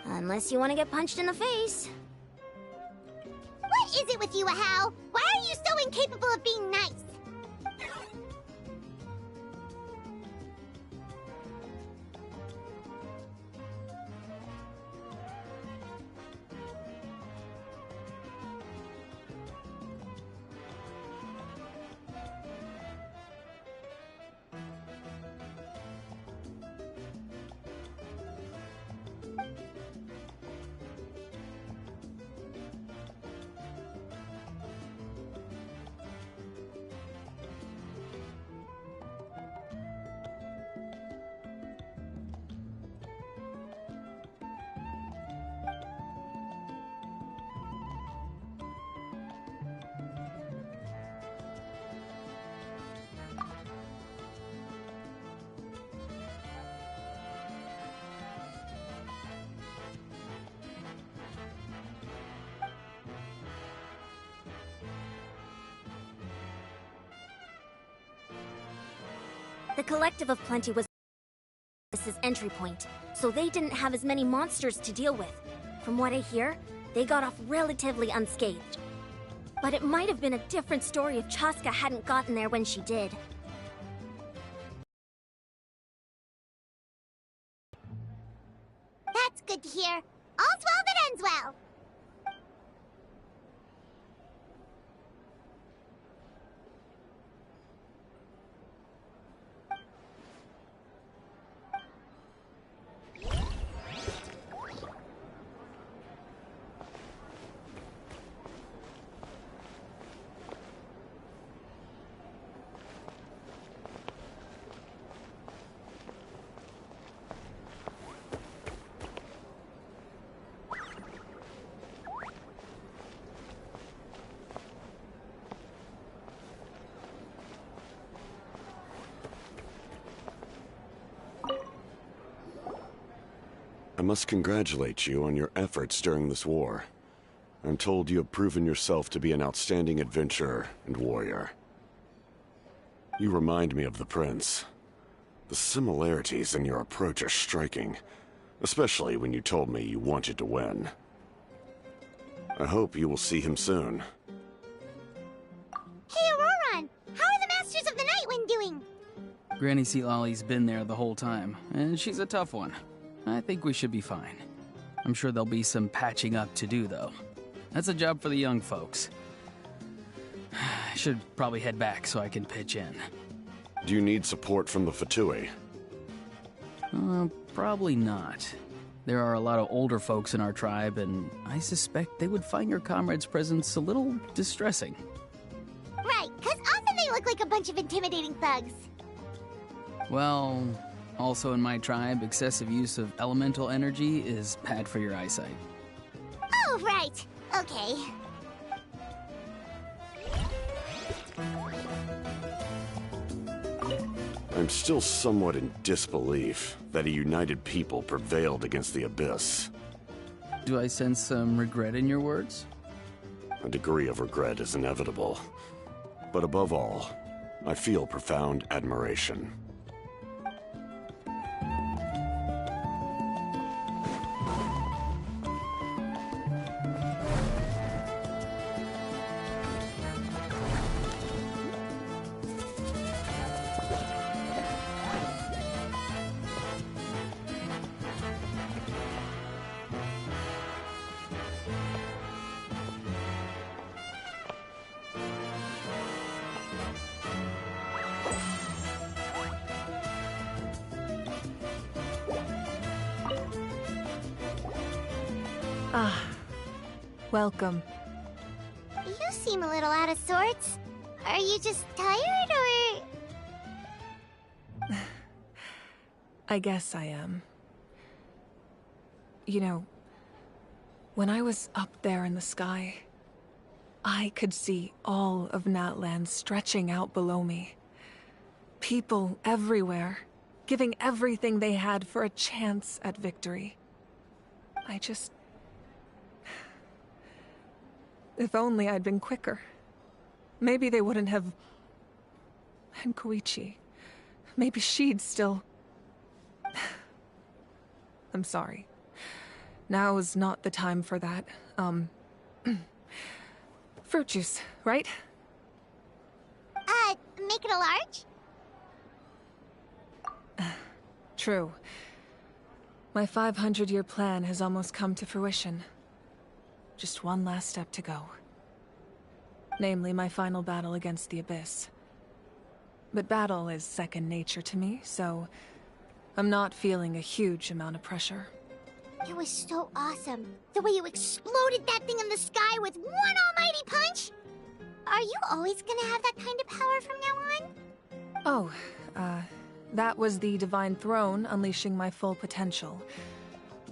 Unless you want to get punched in the face. What is it with you, Ahau? Why are you so incapable of being nice? The Collective of Plenty was this entry point, so they didn't have as many monsters to deal with. From what I hear, they got off relatively unscathed. But it might have been a different story if Chaska hadn't gotten there when she did. That's good to hear. All's well that ends well. I must congratulate you on your efforts during this war. I'm told you have proven yourself to be an outstanding adventurer and warrior. You remind me of the Prince. The similarities in your approach are striking, especially when you told me you wanted to win. I hope you will see him soon. Hey, Auroron! How are the Masters of the Nightwind doing? Granny Sealolly's been there the whole time, and she's a tough one. I think we should be fine. I'm sure there'll be some patching up to do, though. That's a job for the young folks. I should probably head back so I can pitch in. Do you need support from the Fatui? Probably not. There are a lot of older folks in our tribe, and I suspect they would find your comrade's presence a little distressing. Right, because often they look like a bunch of intimidating thugs. Well, also in my tribe, excessive use of elemental energy is bad for your eyesight. Oh, right. Okay. I'm still somewhat in disbelief that a united people prevailed against the Abyss. Do I sense some regret in your words? A degree of regret is inevitable. But above all, I feel profound admiration. Ah, welcome. You seem a little out of sorts. Are you just tired, or...? I guess I am. You know, when I was up there in the sky, I could see all of Natlan stretching out below me. People everywhere, giving everything they had for a chance at victory. I just... If only I'd been quicker. Maybe they wouldn't have... And Koichi. Maybe she'd still... I'm sorry. Now's not the time for that. Fruit juice, right? Make it a large? True. My 500-year plan has almost come to fruition. Just one last step to go. Namely, my final battle against the Abyss. But battle is second nature to me, so I'm not feeling a huge amount of pressure. It was so awesome. The way you exploded that thing in the sky with one almighty punch! Are you always gonna have that kind of power from now on? Oh, that was the Divine Throne unleashing my full potential.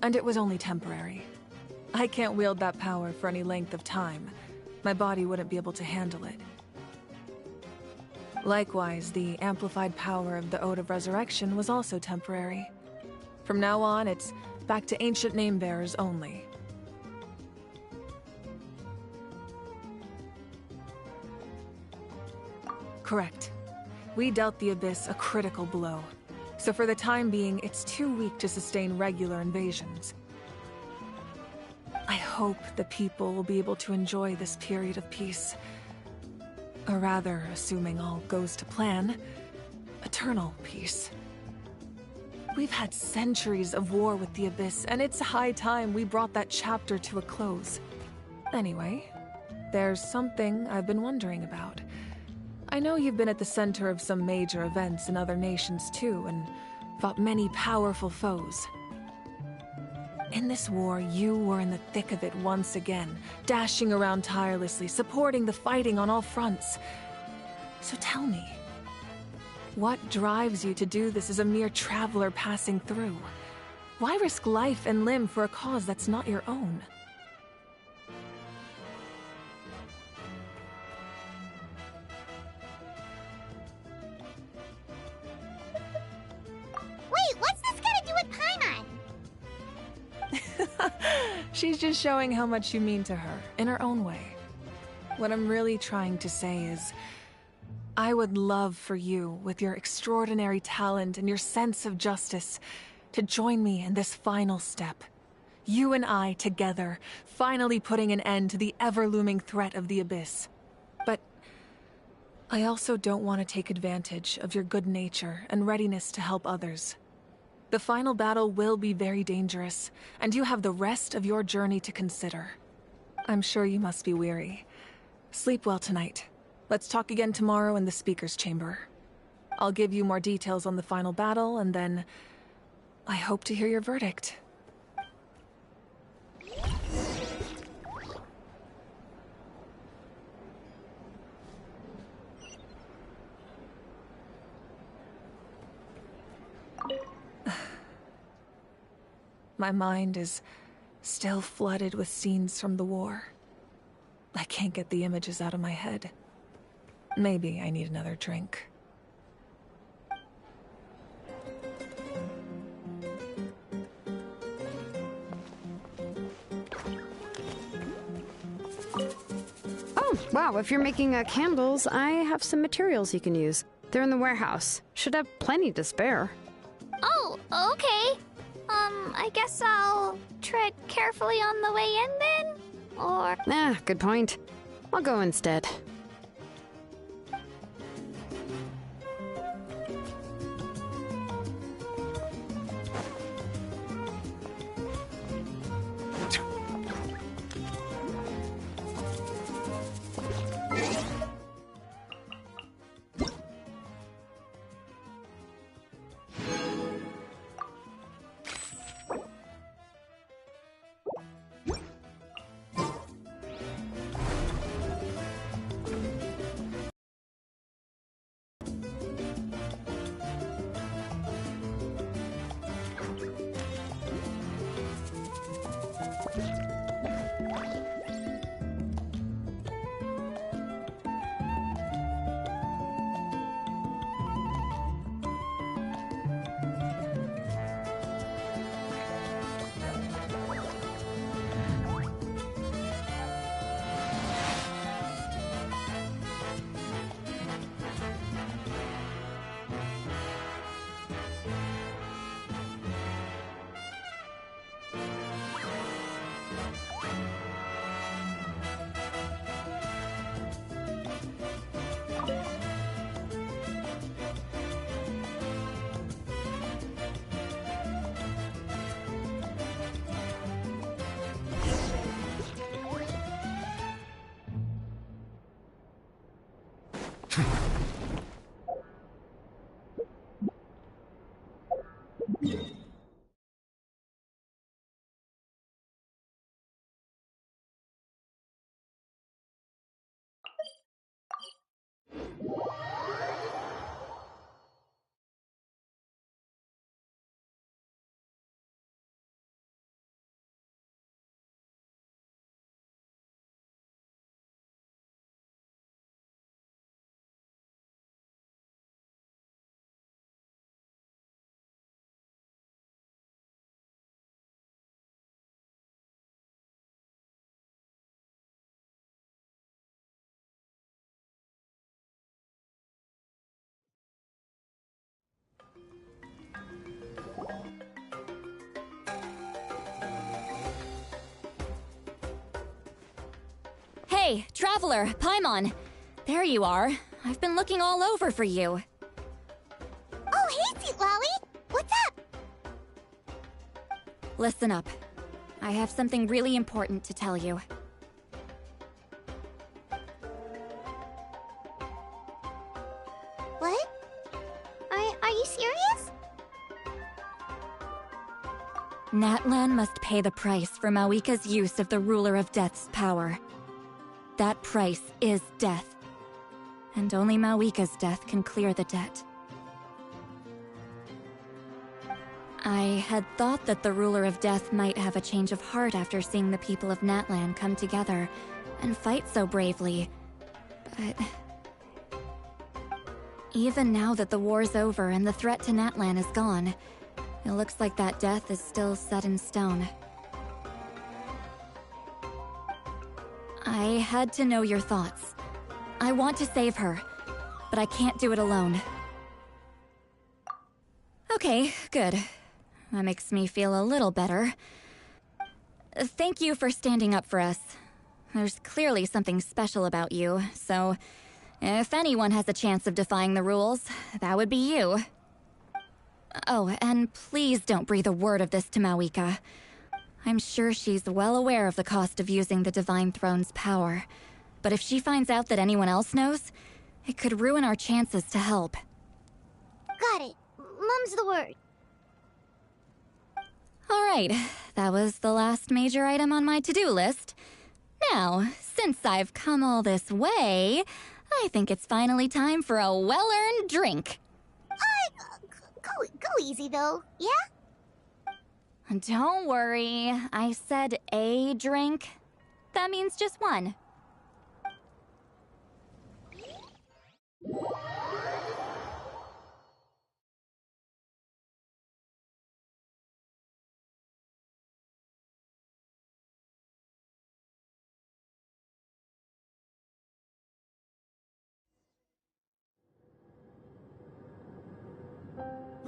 And it was only temporary. I can't wield that power for any length of time. My body wouldn't be able to handle it. Likewise, the amplified power of the Ode of Resurrection was also temporary. From now on, it's back to ancient name-bearers only. Correct. We dealt the Abyss a critical blow. So for the time being, it's too weak to sustain regular invasions. I hope the people will be able to enjoy this period of peace. Or rather, assuming all goes to plan, eternal peace. We've had centuries of war with the Abyss, and it's high time we brought that chapter to a close. Anyway, there's something I've been wondering about. I know you've been at the center of some major events in other nations too, and fought many powerful foes. In this war, you were in the thick of it once again, dashing around tirelessly, supporting the fighting on all fronts. So tell me, what drives you to do this as a mere traveler passing through? Why risk life and limb for a cause that's not your own? Wait, what's this got to do with Paimon? She's just showing how much you mean to her, in her own way. What I'm really trying to say is, I would love for you, with your extraordinary talent and your sense of justice, to join me in this final step. You and I together, finally putting an end to the ever-looming threat of the Abyss. But I also don't want to take advantage of your good nature and readiness to help others. The final battle will be very dangerous, and you have the rest of your journey to consider. I'm sure you must be weary. Sleep well tonight. Let's talk again tomorrow in the Speaker's Chamber. I'll give you more details on the final battle, and then I hope to hear your verdict. My mind is still flooded with scenes from the war. I can't get the images out of my head. Maybe I need another drink. Oh, wow, if you're making candles, I have some materials you can use. They're in the warehouse. Should have plenty to spare. Oh, okay. I guess I'll tread carefully on the way in then? Or... Good point. I'll go instead. Hey, Traveler, Paimon. There you are. I've been looking all over for you. Oh, hey, Sweet Lolly! What's up? Listen up. I have something really important to tell you. What? Are you serious? Natlan must pay the price for Mawika's use of the Ruler of Death's power. That price is death. And only Mawika's death can clear the debt. I had thought that the Ruler of Death might have a change of heart after seeing the people of Natlan come together and fight so bravely. But even now that the war's over and the threat to Natlan is gone, it looks like that death is still set in stone. I had to know your thoughts. I want to save her, but I can't do it alone. Okay, good. That makes me feel a little better. Thank you for standing up for us. There's clearly something special about you, so if anyone has a chance of defying the rules, that would be you. Oh, and please don't breathe a word of this to Mawika. I'm sure she's well aware of the cost of using the Divine Throne's power. But if she finds out that anyone else knows, it could ruin our chances to help. Got it. Mum's the word. Alright, that was the last major item on my to-do list. Now, since I've come all this way, I think it's finally time for a well-earned drink. Go easy, though, yeah? Don't worry, I said a drink. That means just one.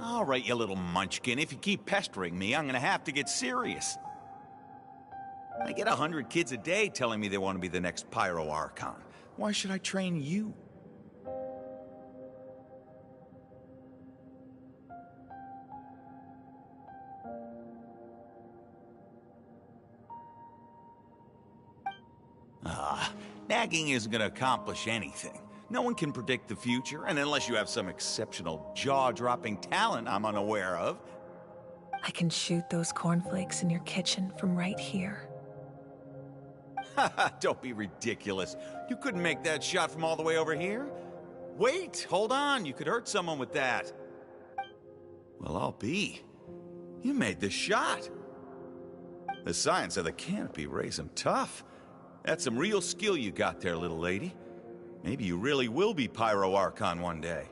All right, you little munchkin. If you keep pestering me, I'm gonna have to get serious. I get 100 kids a day telling me they want to be the next Pyro Archon. Why should I train you? Nagging isn't gonna accomplish anything. No one can predict the future, and unless you have some exceptional, jaw-dropping talent I'm unaware of. I can shoot those cornflakes in your kitchen from right here. Haha, don't be ridiculous. You couldn't make that shot from all the way over here? Wait, hold on, you could hurt someone with that. Well, I'll be. You made the shot. The science of the canopy raised him tough. That's some real skill you got there, little lady. Maybe you really will be Pyro Archon one day.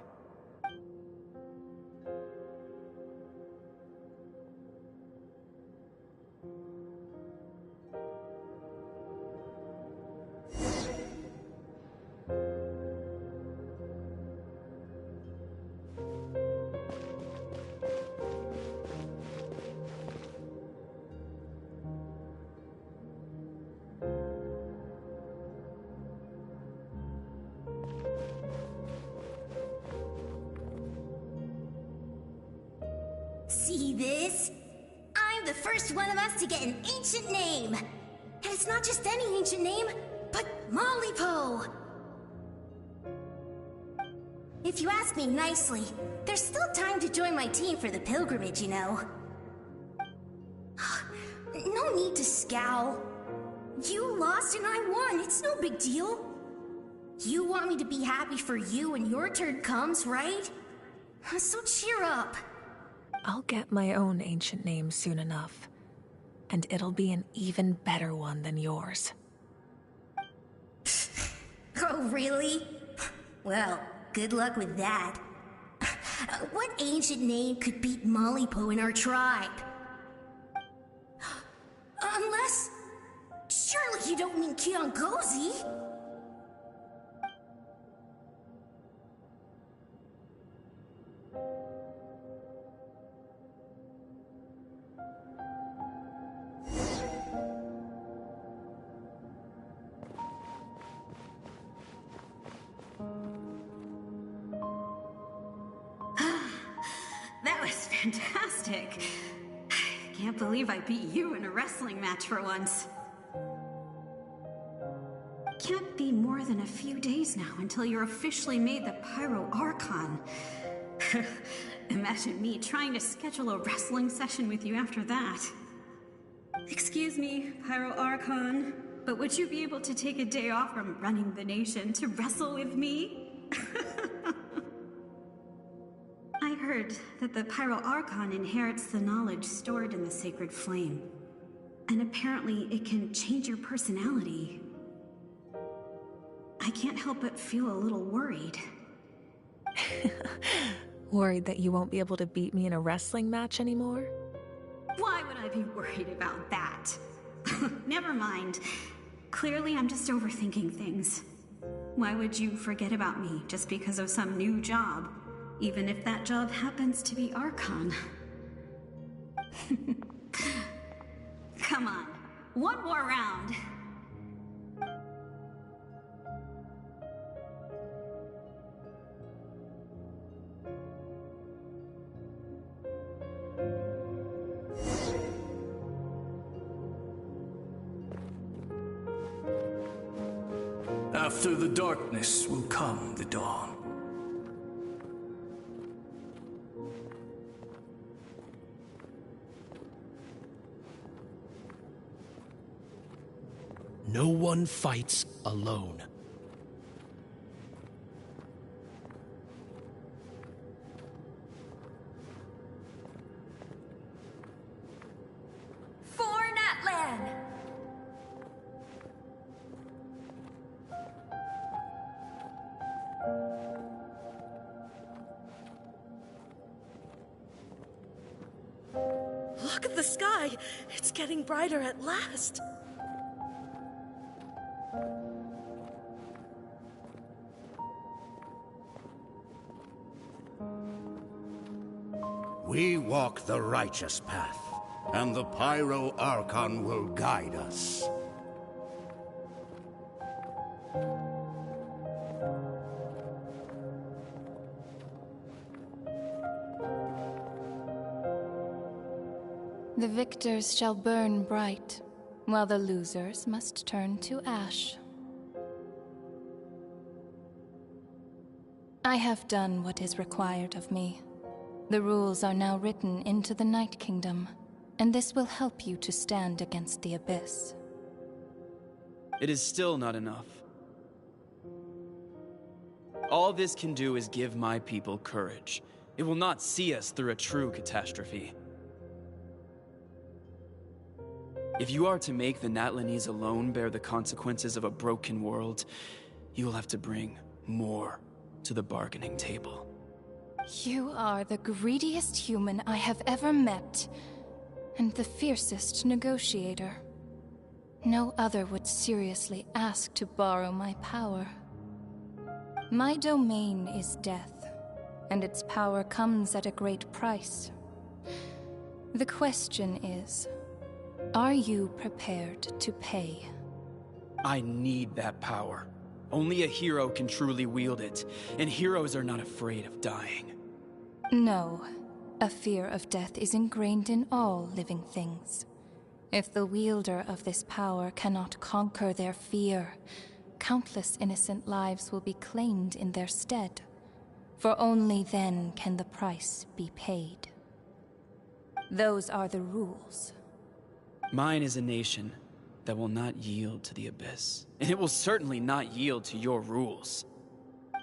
See this? I'm the first one of us to get an ancient name. And it's not just any ancient name, but Mollypo. If you ask me nicely, there's still time to join my team for the pilgrimage, you know. No need to scowl. You lost and I won, it's no big deal. You want me to be happy for you when your turn comes, right? So cheer up. I'll get my own ancient name soon enough. And it'll be an even better one than yours. Oh, really? Well, good luck with that. What ancient name could beat Mollypo in our tribe? Unless... surely you don't mean Kiangozi? fantastic. Can't believe I beat you in a wrestling match for once. Can't be more than a few days now until you're officially made the Pyro Archon. Imagine me trying to schedule a wrestling session with you after that. Excuse me, Pyro Archon, but would you be able to take a day off from running the nation to wrestle with me? I heard that the Pyro Archon inherits the knowledge stored in the sacred flame. And apparently it can change your personality. I can't help but feel a little worried. Worried that you won't be able to beat me in a wrestling match anymore? Why would I be worried about that? Never mind. Clearly I'm just overthinking things. Why would you forget about me just because of some new job? Even if that job happens to be Archon. Come on, one more round. After the darkness will come the dawn. No one fights alone. For Natlan! Look at the sky! It's getting brighter at last! We walk the righteous path, and the Pyro Archon will guide us. The victors shall burn bright, while the losers must turn to ash. I have done what is required of me. The rules are now written into the Night Kingdom, and this will help you to stand against the Abyss. It is still not enough. All this can do is give my people courage. It will not see us through a true catastrophe. If you are to make the Natlanese alone bear the consequences of a broken world, you will have to bring more to the bargaining table. You are the greediest human I have ever met, and the fiercest negotiator. No other would seriously ask to borrow my power. My domain is death, and its power comes at a great price. The question is, are you prepared to pay? I need that power. Only a hero can truly wield it, and heroes are not afraid of dying. No. A fear of death is ingrained in all living things. If the wielder of this power cannot conquer their fear, countless innocent lives will be claimed in their stead. For only then can the price be paid. Those are the rules. Mine is a nation that will not yield to the Abyss, and it will certainly not yield to your rules.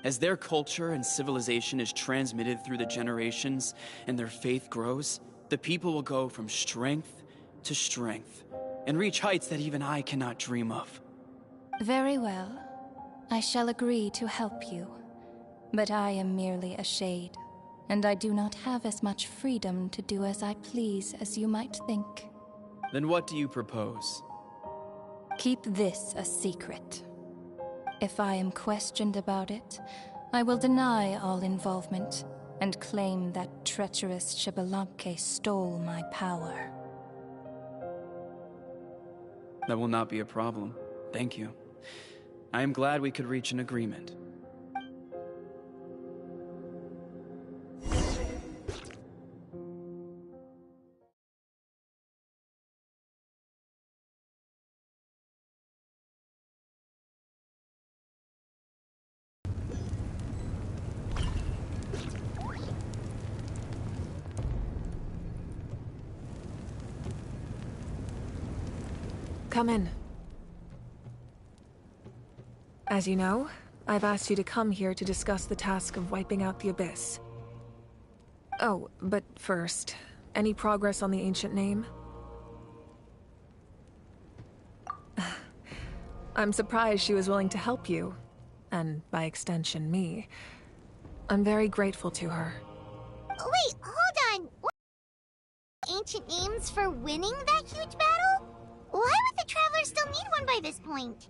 As their culture and civilization is transmitted through the generations and their faith grows, the people will go from strength to strength and reach heights that even I cannot dream of. Very well. I shall agree to help you. But I am merely a shade, and I do not have as much freedom to do as I please as you might think. Then what do you propose? Keep this a secret. If I am questioned about it, I will deny all involvement and claim that treacherous Xbalanque stole my power. That will not be a problem. Thank you. I am glad we could reach an agreement. Come in. As you know, I've asked you to come here to discuss the task of wiping out the Abyss. Oh, but first, any progress on the ancient name? I'm surprised she was willing to help you, and by extension, me. I'm very grateful to her. Wait, hold on. What ancient names for winning that huge battle? Why would the Traveler still need one by this point?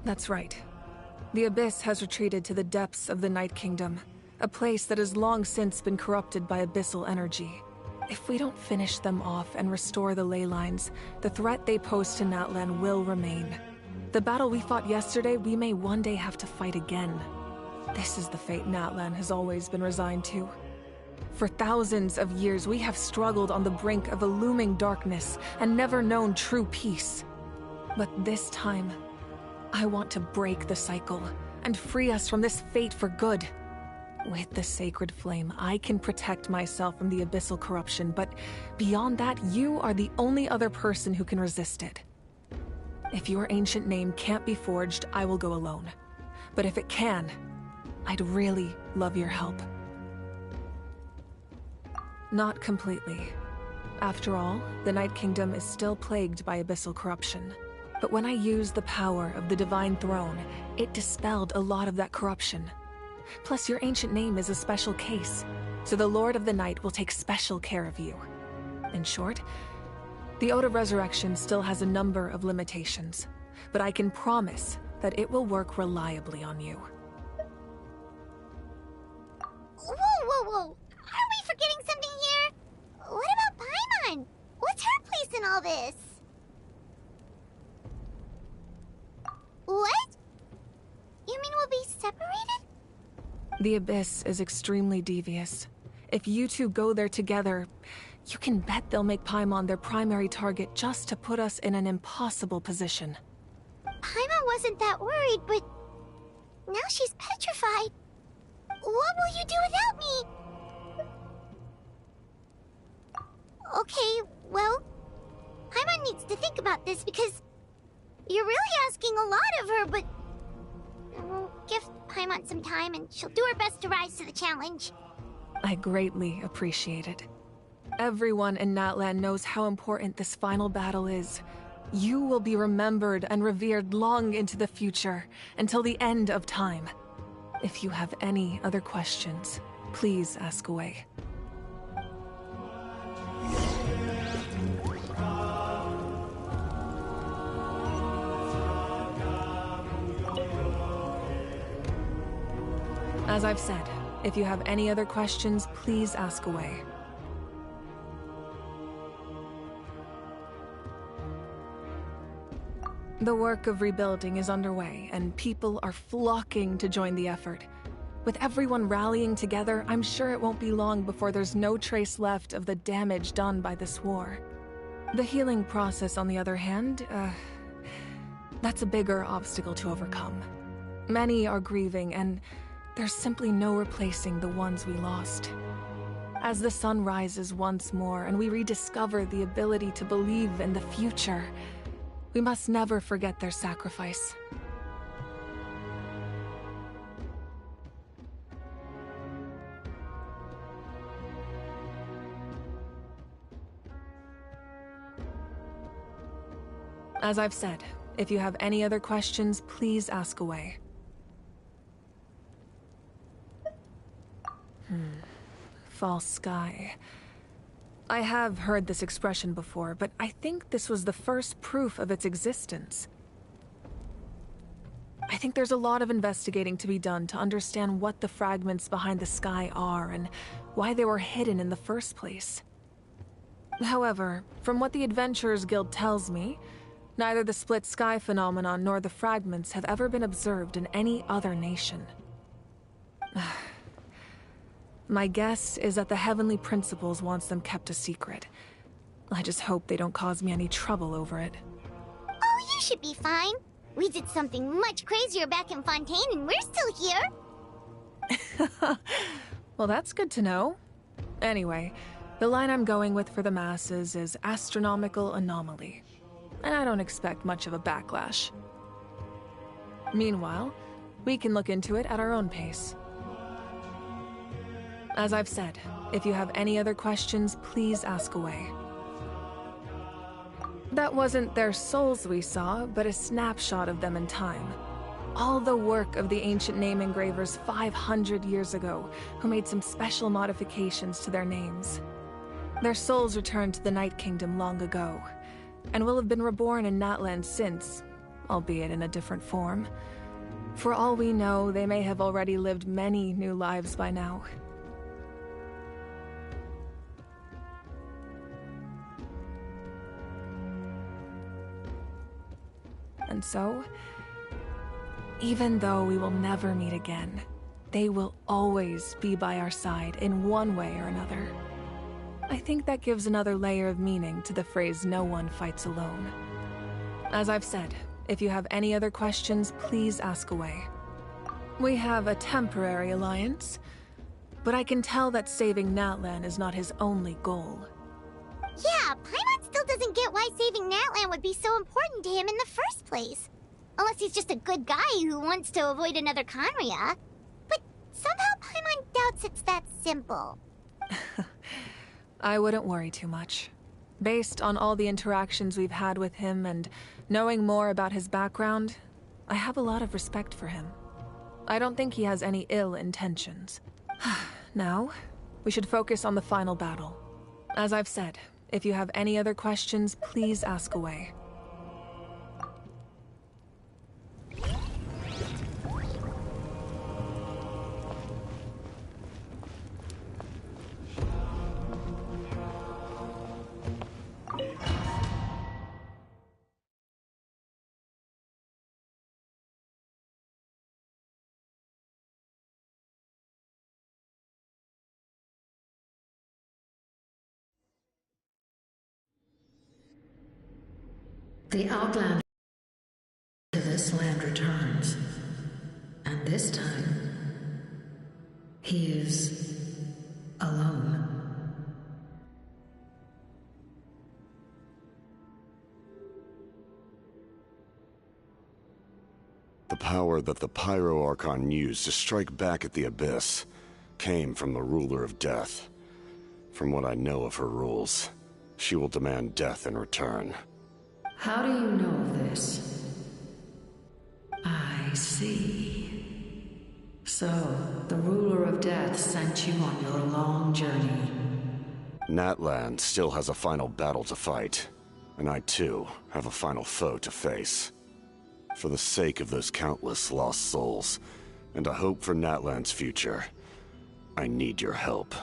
That's right. The Abyss has retreated to the depths of the Night Kingdom, a place that has long since been corrupted by abyssal energy. If we don't finish them off and restore the ley lines, the threat they pose to Natlan will remain. The battle we fought yesterday, we may one day have to fight again. This is the fate Natlan has always been resigned to. For thousands of years, we have struggled on the brink of a looming darkness and never known true peace. But this time, I want to break the cycle and free us from this fate for good. With the sacred flame, I can protect myself from the abyssal corruption, but beyond that, you are the only other person who can resist it. If your ancient name can't be forged, I will go alone. But if it can, I'd really love your help. Not completely. After all, the Night Kingdom is still plagued by abyssal corruption. But when I used the power of the Divine Throne, it dispelled a lot of that corruption. Plus, your ancient name is a special case, so the Lord of the Night will take special care of you. In short, the Ode of Resurrection still has a number of limitations, but I can promise that it will work reliably on you. Whoa! Are we forgetting something here? What about Paimon? What's her place in all this? What? You mean we'll be separated? The Abyss is extremely devious. If you two go there together, you can bet they'll make Paimon their primary target just to put us in an impossible position. Paimon wasn't that worried, but now she's petrified. What will you do without me? Okay, well, Paimon needs to think about this because you're really asking a lot of her, but we'll give Paimon some time and she'll do her best to rise to the challenge. I greatly appreciate it. Everyone in Natlan knows how important this final battle is. You will be remembered and revered long into the future, until the end of time. If you have any other questions, please ask away. As I've said, if you have any other questions, please ask away. The work of rebuilding is underway, and people are flocking to join the effort. With everyone rallying together, I'm sure it won't be long before there's no trace left of the damage done by this war. The healing process, on the other hand, that's a bigger obstacle to overcome. Many are grieving, and there's simply no replacing the ones we lost. As the sun rises once more and we rediscover the ability to believe in the future, we must never forget their sacrifice. As I've said, if you have any other questions, please ask away. False sky. I have heard this expression before, but I think this was the first proof of its existence. I think there's a lot of investigating to be done to understand what the fragments behind the sky are and why they were hidden in the first place. However, from what the Adventurers Guild tells me, neither the split sky phenomenon nor the fragments have ever been observed in any other nation. My guess is that the Heavenly Principles wants them kept a secret. I just hope they don't cause me any trouble over it. Oh, you should be fine. We did something much crazier back in Fontaine and we're still here. Well, that's good to know. Anyway, The line I'm going with for the masses is astronomical anomaly, and I don't expect much of a backlash. Meanwhile, we can look into it at our own pace. As I've said, if you have any other questions, please ask away. That wasn't their souls we saw, but a snapshot of them in time. All the work of the ancient name engravers 500 years ago, who made some special modifications to their names. Their souls returned to the Night Kingdom long ago, and will have been reborn in Natlan since, albeit in a different form. For all we know, they may have already lived many new lives by now. And so, even though we will never meet again, they will always be by our side in one way or another. I think that gives another layer of meaning to the phrase, "no one fights alone." As I've said, if you have any other questions, please ask away. We have a temporary alliance, but I can tell that saving Natlan is not his only goal. Yeah, Paimon still doesn't get why saving Natlan would be so important to him in the first place. Unless he's just a good guy who wants to avoid another Khaenri'ah. But somehow Paimon doubts it's that simple. I wouldn't worry too much. Based on all the interactions we've had with him and knowing more about his background, I have a lot of respect for him. I don't think he has any ill intentions. Now, we should focus on the final battle. As I've said, if you have any other questions, please ask away. The Outlander to this land returns, and this time, he is alone. The power that the Pyro Archon used to strike back at the Abyss came from the Ruler of Death. From what I know of her rules, she will demand death in return. How do you know of this? I see. So, the Ruler of Death sent you on your long journey. Natlan still has a final battle to fight, and I too have a final foe to face. For the sake of those countless lost souls, and a hope for Natlan's future, I need your help.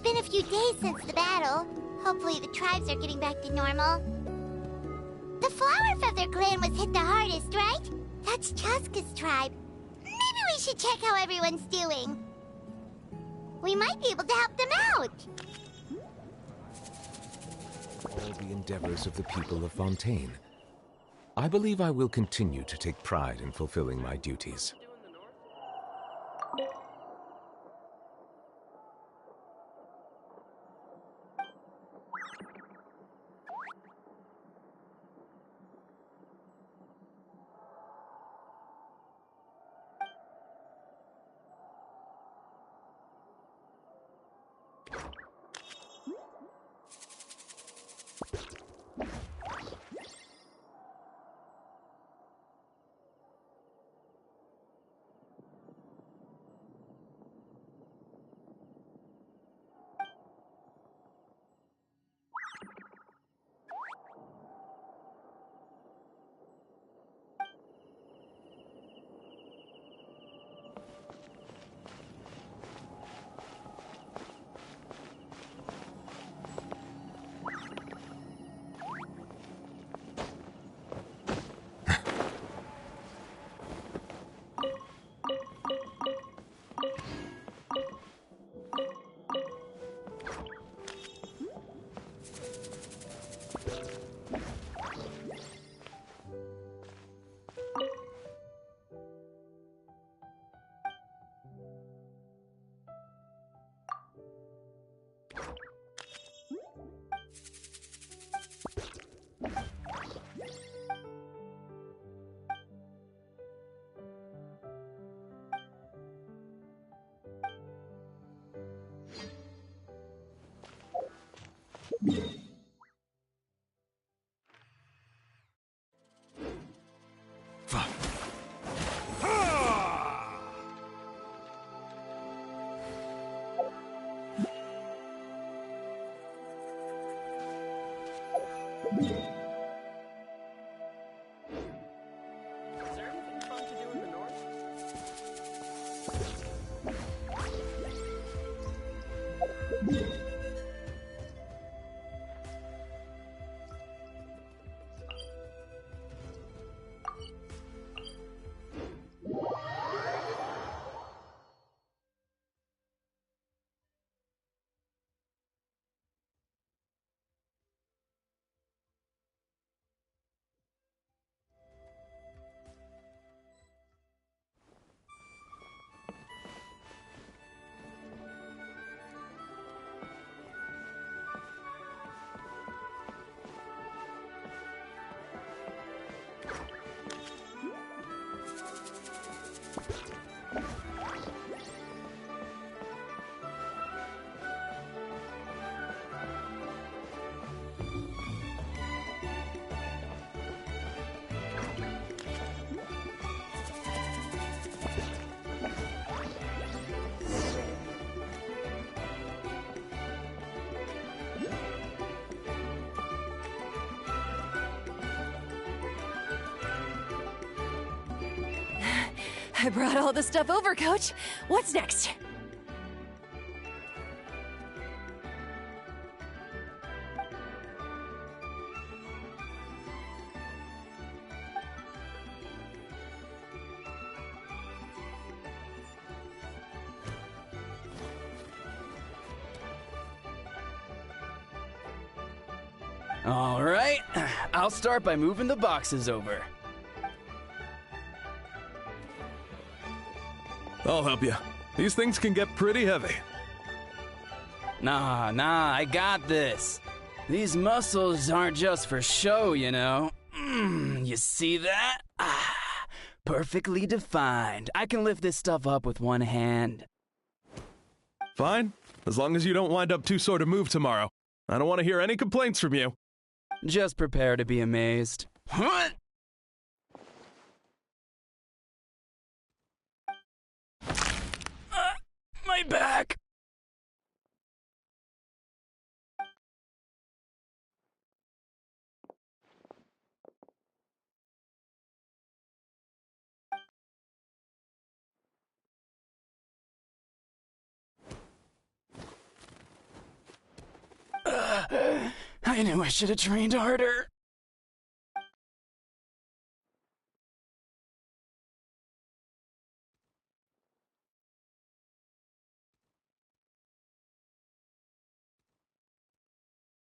been a few days since the battle. Hopefully the tribes are getting back to normal. The Flower Feather clan was hit the hardest, right? That's Chaska's tribe. Maybe we should check how everyone's doing. We might be able to help them out. All the endeavors of the people of Fontaine. I believe I will continue to take pride in fulfilling my duties. I brought all the stuff over, Coach. What's next? All right, I'll start by moving the boxes over. I'll help you. These things can get pretty heavy. Nah, I got this. These muscles aren't just for show, you know. You see that? Perfectly defined. I can lift this stuff up with one hand. Fine, as long as you don't wind up too sore to move tomorrow. I don't want to hear any complaints from you. Just prepare to be amazed. My back! I knew I should have trained harder.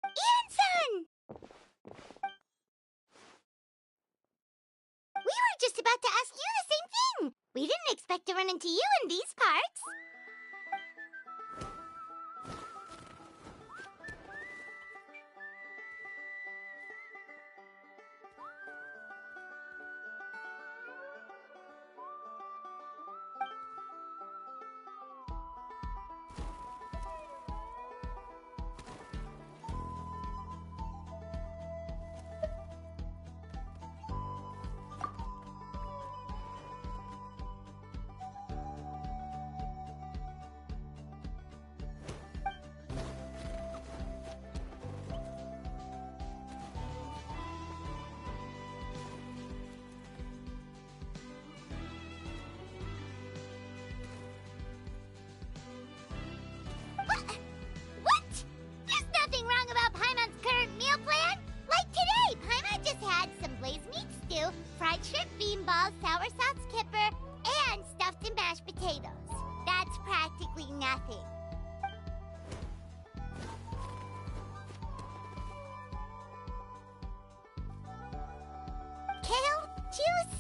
Ian-san! We were just about to ask you the same thing. We didn't expect to run into you in these parts. What? There's nothing wrong about Paimon's current meal plan. Like today, Paimon just had some glazed meat stew, fried shrimp bean balls, sour sauce kipper, and stuffed and mashed potatoes. That's practically nothing. Kale juice?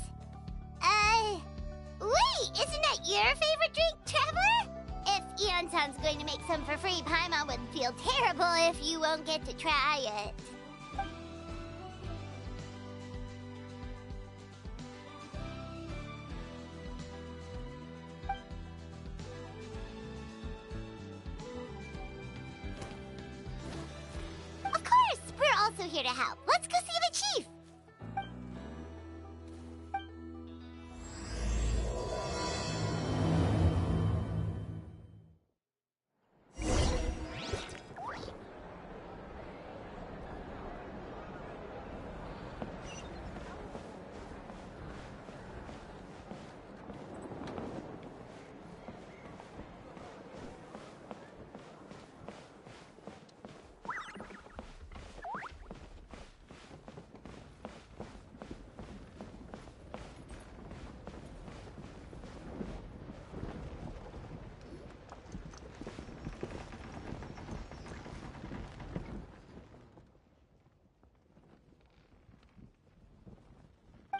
Wait, isn't that your favorite drink, Traveler? If Eon-san's going to make some for free, Paimon would feel terrible if you won't get to try it. Of course, we're also here to help. Let's go see the chief.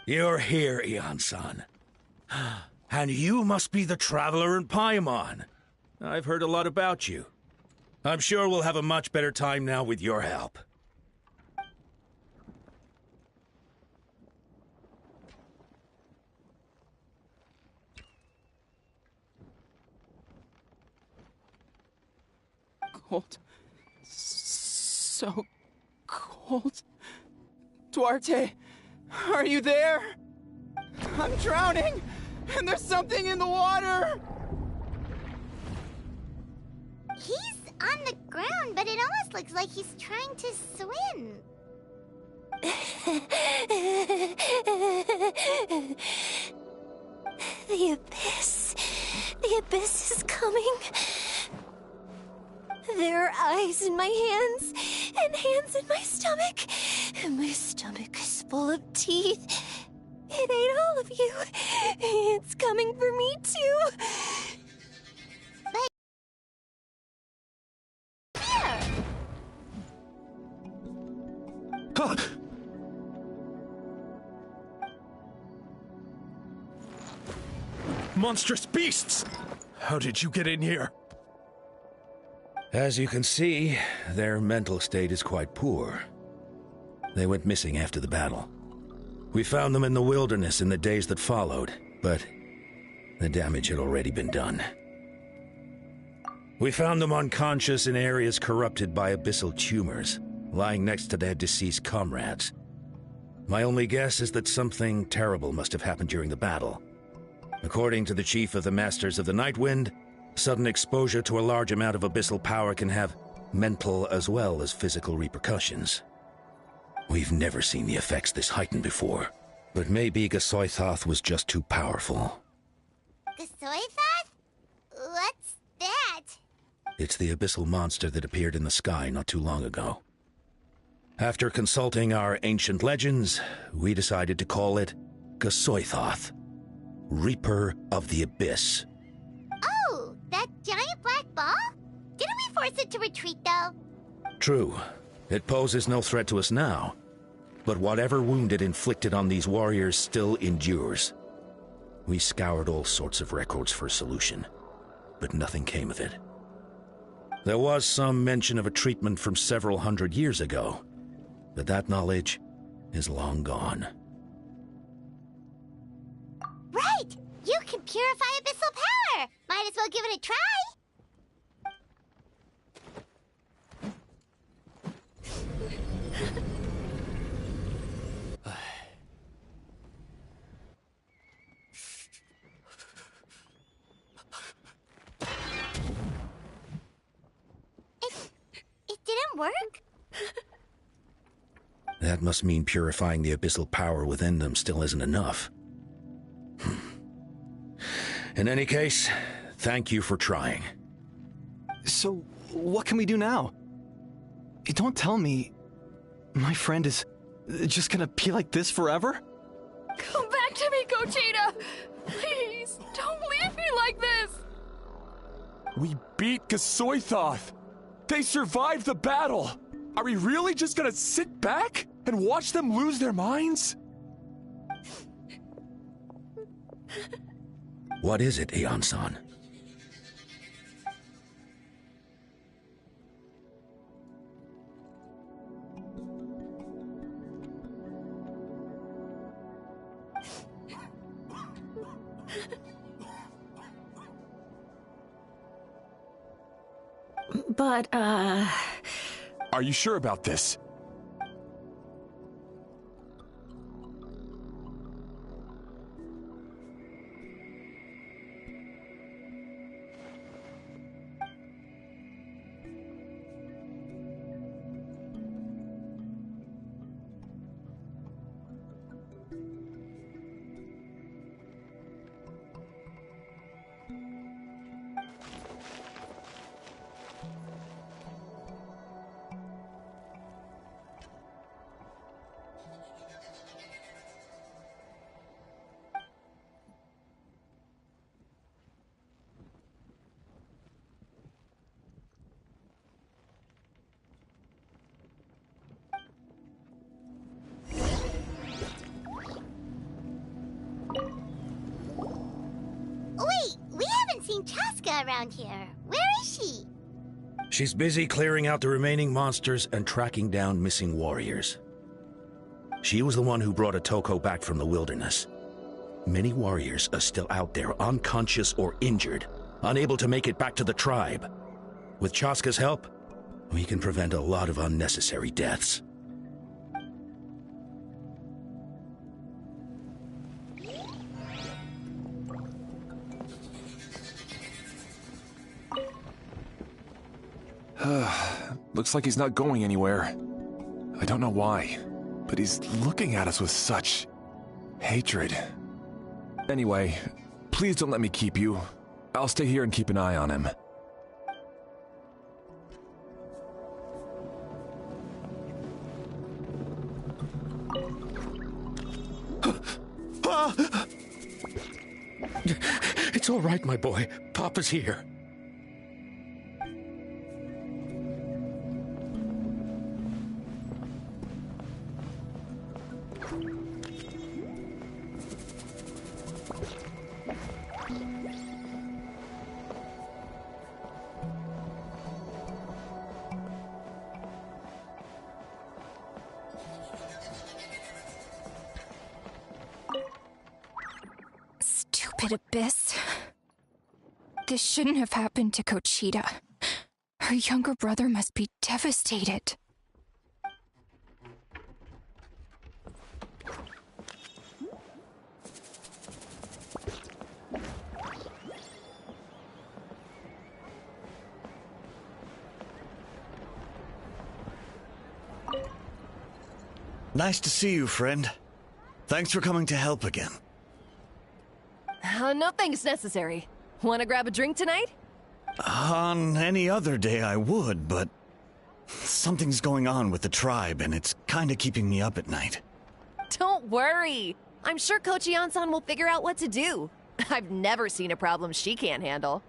You're here, Eon-san. And you must be the traveler in Paimon. I've heard a lot about you. I'm sure we'll have a much better time now with your help. Cold. So cold. Duarte, are you there? I'm drowning, and there's something in the water! He's on the ground, but it almost looks like he's trying to swim. The abyss. The abyss is coming. There are eyes in my hands, and hands in my stomach. And my stomach is full of teeth. It ate all of you. It's coming for me, too. Monstrous beasts! How did you get in here? As you can see, their mental state is quite poor. They went missing after the battle. We found them in the wilderness in the days that followed, but the damage had already been done. We found them unconscious in areas corrupted by abyssal tumors, lying next to their deceased comrades. My only guess is that something terrible must have happened during the battle. According to the chief of the Masters of the Nightwind, sudden exposure to a large amount of abyssal power can have mental as well as physical repercussions. We've never seen the effects this heightened before, but maybe Gasoithoth was just too powerful. Gasoithoth? What's that? It's the abyssal monster that appeared in the sky not too long ago. After consulting our ancient legends, we decided to call it Gasoithoth, Reaper of the Abyss. Oh, that giant black ball? Didn't we force it to retreat, though? True. It poses no threat to us now, but whatever wound it inflicted on these warriors still endures. We scoured all sorts of records for a solution, but nothing came of it. There was some mention of a treatment from several hundred years ago, but that knowledge is long gone. Right! You can purify abyssal power! Might as well give it a try! It didn't work? That must mean purifying the abyssal power within them still isn't enough. In any case, thank you for trying. So, what can we do now? Don't tell me my friend is just gonna be like this forever? Come back to me, Gogeta! Please, don't leave me like this! We beat Gasoithoth! They survived the battle! Are we really just gonna sit back and watch them lose their minds? What is it, Aeon-san? But, Are you sure about this? Wait, we haven't seen Chaska around here. Where is she? She's busy clearing out the remaining monsters and tracking down missing warriors. She was the one who brought Otoko back from the wilderness. Many warriors are still out there, unconscious or injured, unable to make it back to the tribe. With Chaska's help, we can prevent a lot of unnecessary deaths. Looks like he's not going anywhere. I don't know why, but he's looking at us with such hatred. Anyway, please don't let me keep you. I'll stay here and keep an eye on him. It's all right, my boy. Papa's here. Stupid Abyss. This shouldn't have happened to Gogeta. Her younger brother must be devastated. Nice to see you, friend. Thanks for coming to help again. No thanks necessary. Want to grab a drink tonight? On any other day I would, but Something's going on with the tribe, and it's kinda keeping me up at night. Don't worry. I'm sure Kochian-san will figure out what to do. I've never seen a problem she can't handle.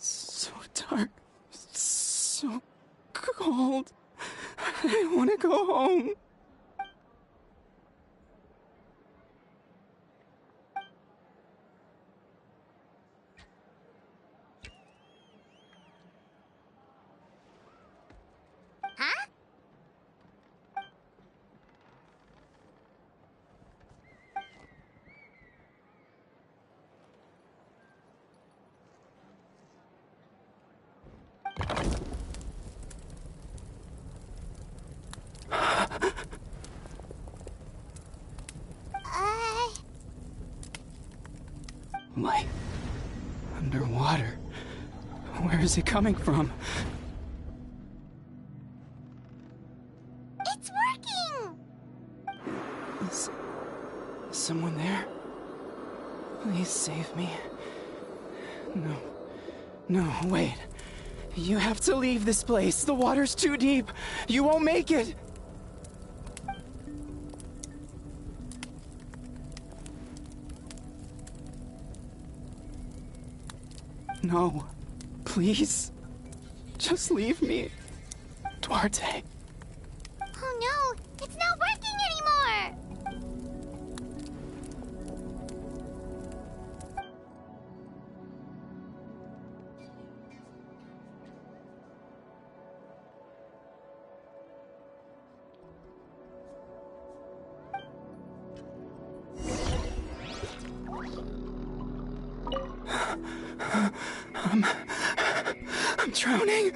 So dark, so cold. I want to go home. Huh? Light. Underwater. Where is it coming from? It's working! Is someone there? Please save me. No. No, wait. You have to leave this place. The water's too deep. You won't make it. No. Please. Just leave me. Duarte. Oh no! It's not working anymore! I'm drowning.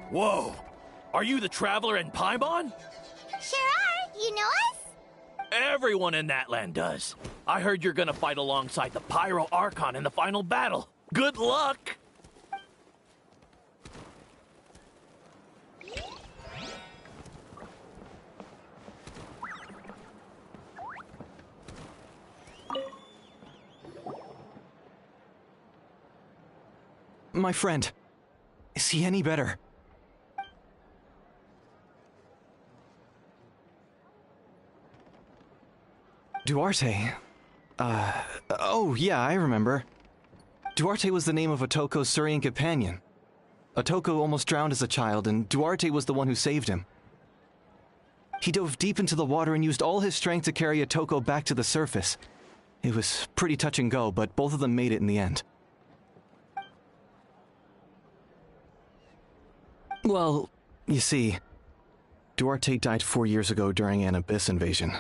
Whoa! Are you the traveler in Paimon? Sure are! You know us? Everyone in that land does. I heard you're gonna fight alongside the Pyro Archon in the final battle. Good luck! My friend. Is he any better? Duarte? Oh yeah, I remember. Duarte was the name of Otoko's Surian companion. Otoko almost drowned as a child, and Duarte was the one who saved him. He dove deep into the water and used all his strength to carry Otoko back to the surface. It was pretty touch and go, but both of them made it in the end. Well, you see, Duarte died 4 years ago during an Abyss invasion.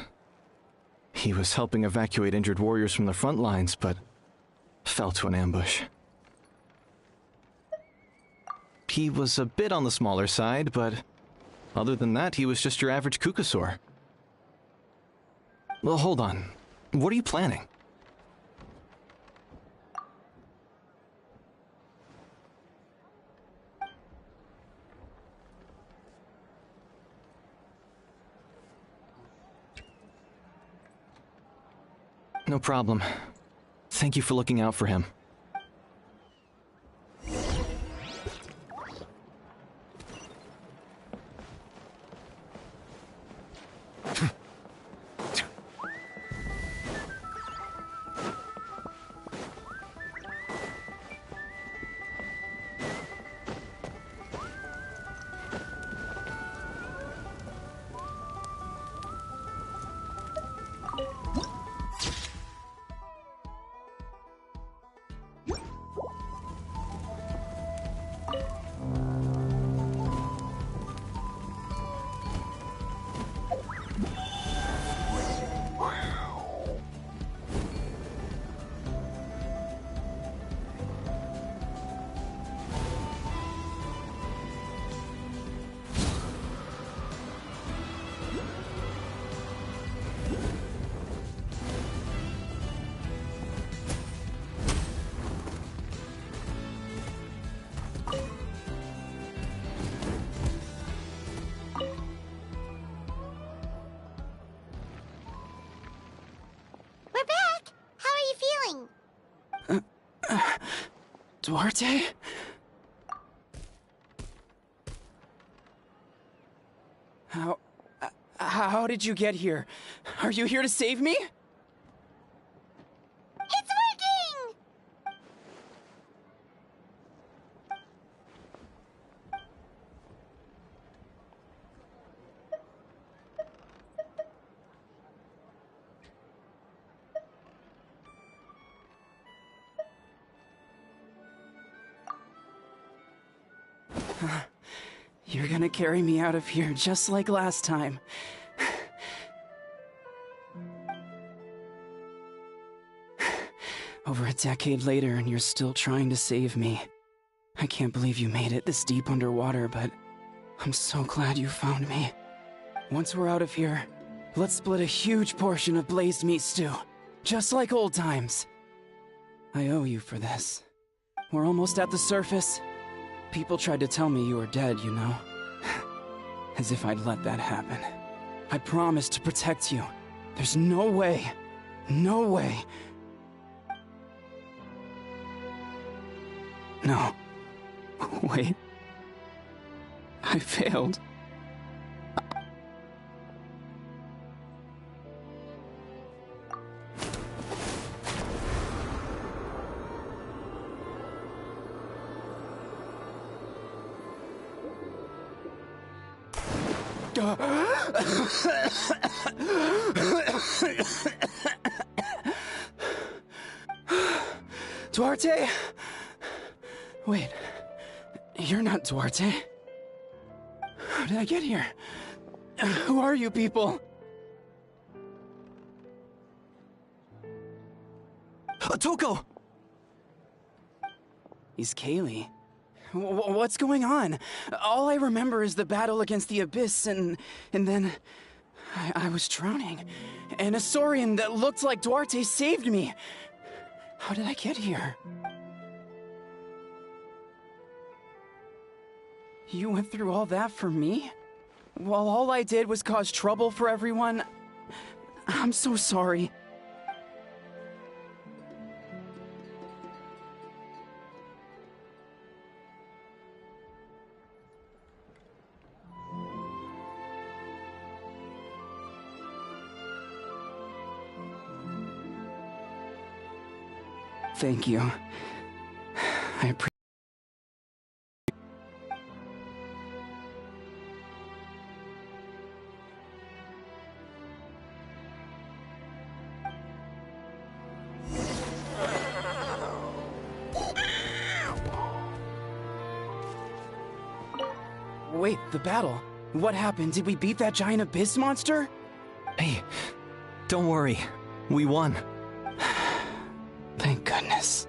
He was helping evacuate injured warriors from the front lines, but fell to an ambush. He was a bit on the smaller side, but other than that, he was just your average Kukasaur. Well, hold on. What are you planning? No problem. Thank you for looking out for him. Duarte? How did you get here? Are you here to save me? It's working! You're gonna carry me out of here just like last time. Over a decade later, and you're still trying to save me. I can't believe you made it this deep underwater, but I'm so glad you found me. Once we're out of here, let's split a huge portion of blazed meat stew, just like old times. I owe you for this. We're almost at the surface. People tried to tell me you were dead, you know. As if I'd let that happen. I promised to protect you. There's no way. No way. No. Wait. I failed. Duarte? Wait, you're not Duarte. How did I get here? Who are you people? Toko! He's Kaylee. What's going on? All I remember is the battle against the Abyss, and then I was drowning. And a Saurian that looked like Duarte saved me. How did I get here? You went through all that for me? While all I did was cause trouble for everyone? I'm so sorry. Thank you. I appreciate. Wait, the battle. What happened? Did we beat that giant abyss monster? Hey, don't worry. We won. Thank goodness.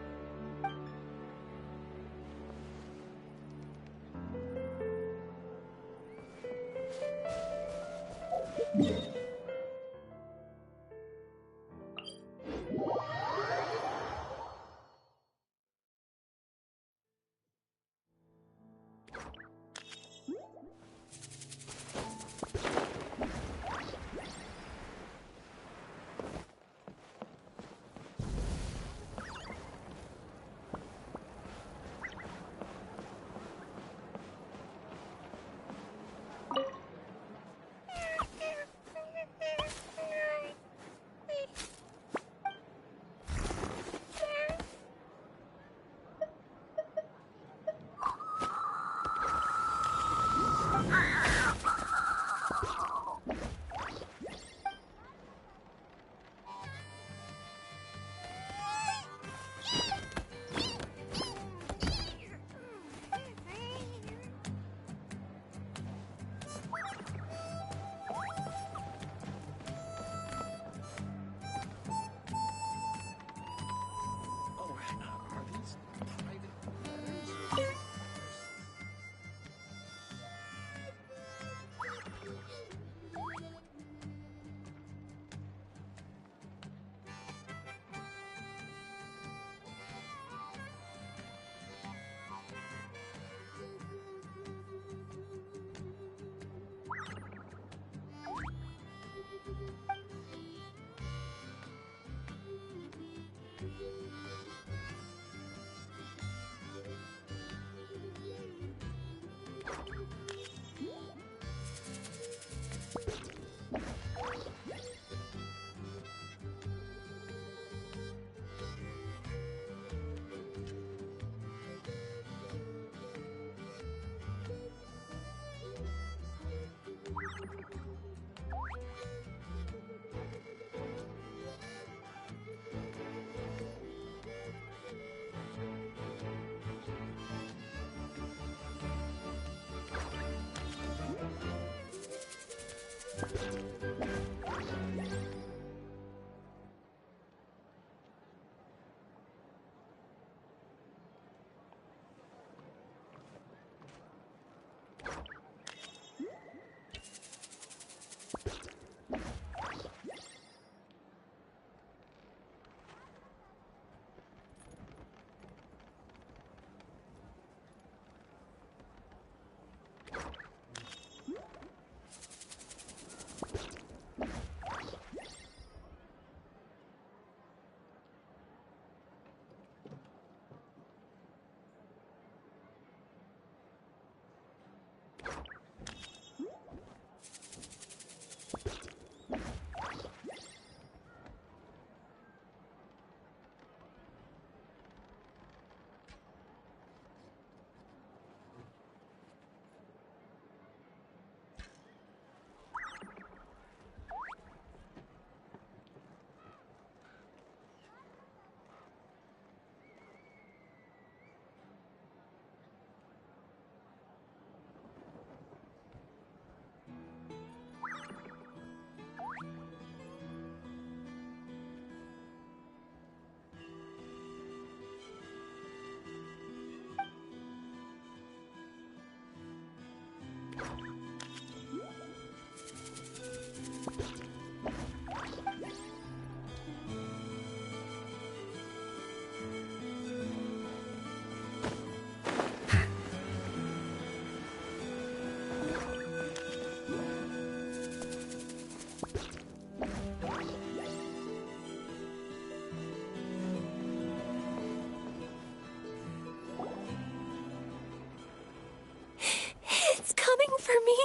It's coming for me.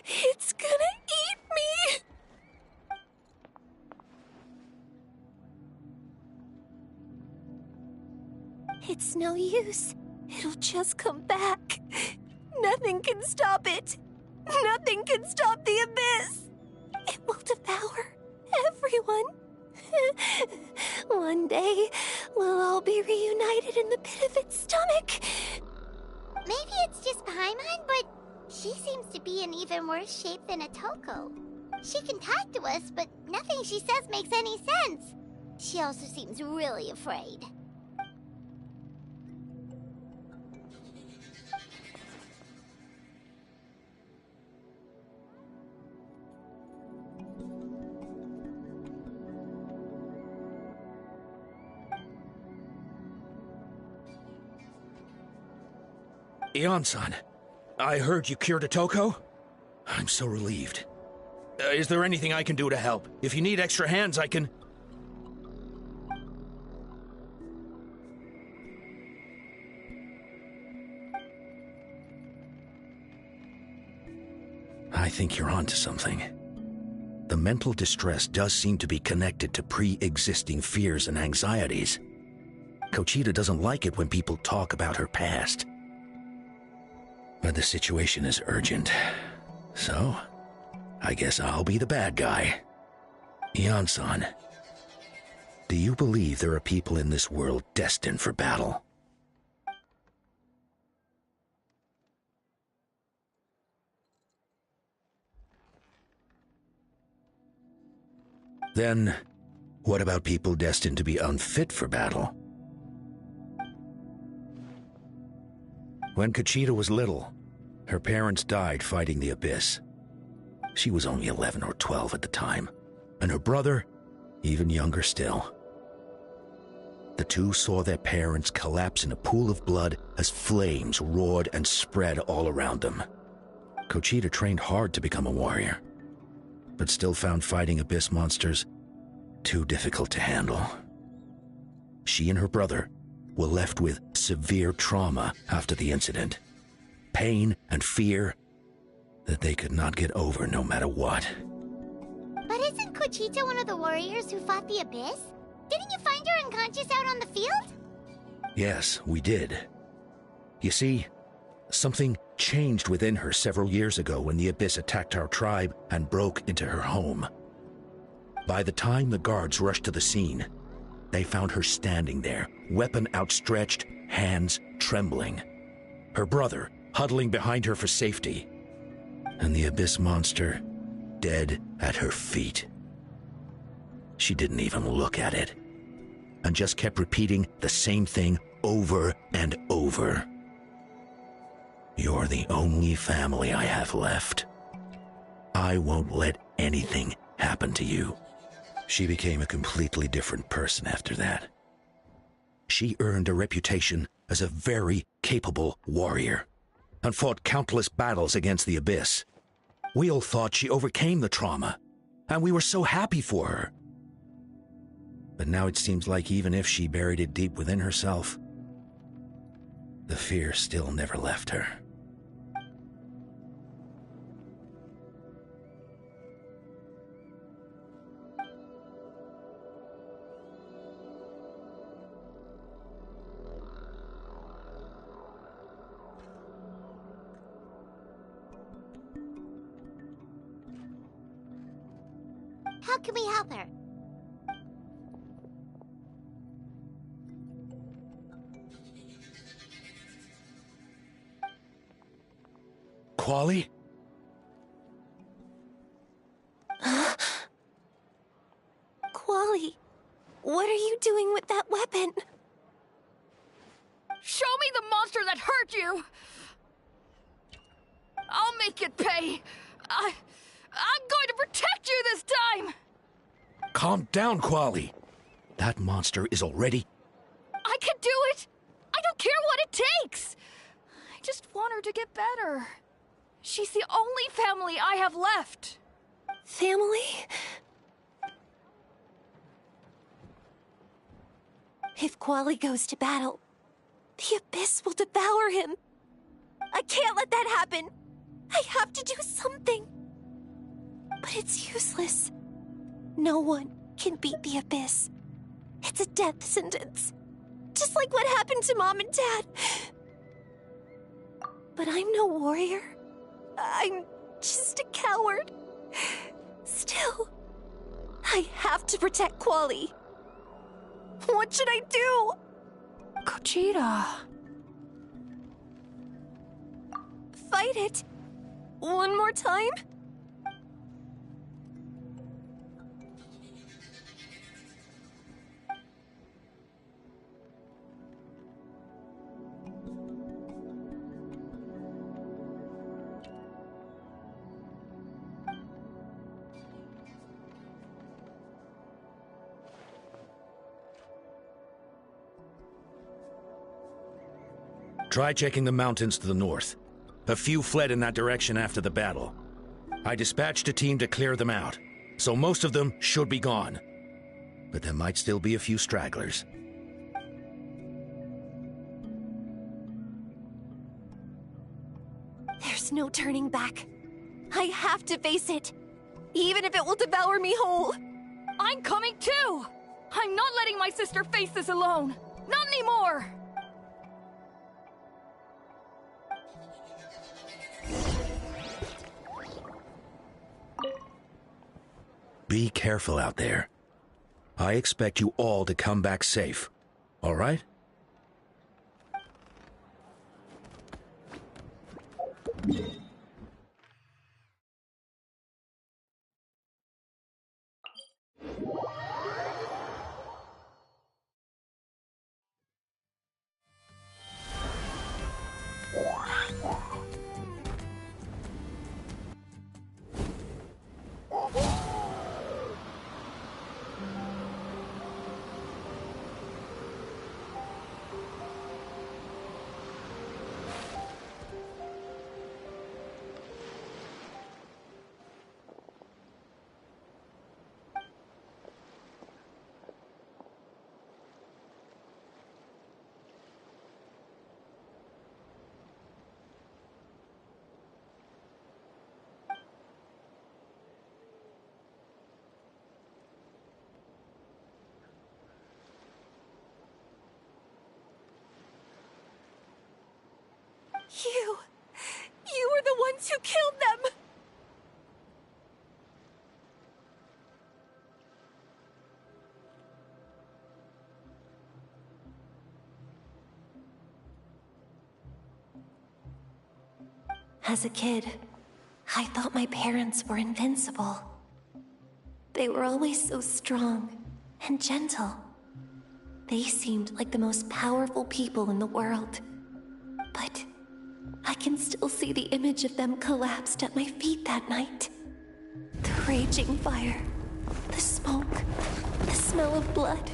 It's gonna eat me. It's no use. It'll just come back. Nothing can stop it. Nothing can stop the abyss. It will devour everyone. One day, we'll all be reunited in the pit of its stomach. Maybe it's just Paimon, but she seems to be in even worse shape than Otoko. She can talk to us, but nothing she says makes any sense. She also seems really afraid. Ion-san, I heard you cured Otoko? I'm so relieved. Is there anything I can do to help? If you need extra hands, I can... I think you're onto something. The mental distress does seem to be connected to pre-existing fears and anxieties. Kochita doesn't like it when people talk about her past. But the situation is urgent, so I guess I'll be the bad guy. Ion-san, do you believe there are people in this world destined for battle? Then, what about people destined to be unfit for battle? When Kochita was little, her parents died fighting the Abyss. She was only 11 or 12 at the time, and her brother, even younger still. The two saw their parents collapse in a pool of blood as flames roared and spread all around them. Kochita trained hard to become a warrior, but still found fighting Abyss monsters too difficult to handle. She and her brother were left with severe trauma after the incident. Pain and fear that they could not get over no matter what. But isn't Kochita one of the warriors who fought the Abyss? Didn't you find her unconscious out on the field? Yes, we did. You see, something changed within her several years ago when the Abyss attacked our tribe and broke into her home. By the time the guards rushed to the scene, they found her standing there, weapon outstretched, hands trembling. Her brother huddling behind her for safety. And the Abyss monster dead at her feet. She didn't even look at it, and just kept repeating the same thing over and over. You're the only family I have left. I won't let anything happen to you. She became a completely different person after that. She earned a reputation as a very capable warrior, and fought countless battles against the Abyss. We all thought she overcame the trauma, and we were so happy for her. But now it seems like even if she buried it deep within herself, the fear still never left her. How can we help her? Quali? Quali, what are you doing with that weapon? Show me the monster that hurt you! I'll make it pay! I'm going to protect you this time! Calm down, Quali. That monster is already... I can do it! I don't care what it takes! I just want her to get better. She's the only family I have left. Family? If Quali goes to battle, the Abyss will devour him. I can't let that happen. I have to do something. But it's useless. No one can beat the Abyss. It's a death sentence. Just like what happened to Mom and Dad. But I'm no warrior. I'm just a coward. Still, I have to protect Quali. What should I do? Gogeta. Fight it. One more time? Try checking the mountains to the north. A few fled in that direction after the battle. I dispatched a team to clear them out, so most of them should be gone. But there might still be a few stragglers. There's no turning back. I have to face it, even if it will devour me whole. I'm coming too! I'm not letting my sister face this alone! Not anymore! Be careful out there. I expect you all to come back safe, all right? You were the ones who killed them! As a kid, I thought my parents were invincible. They were always so strong and gentle. They seemed like the most powerful people in the world. But I can still see the image of them collapsed at my feet that night. The raging fire, the smoke, the smell of blood,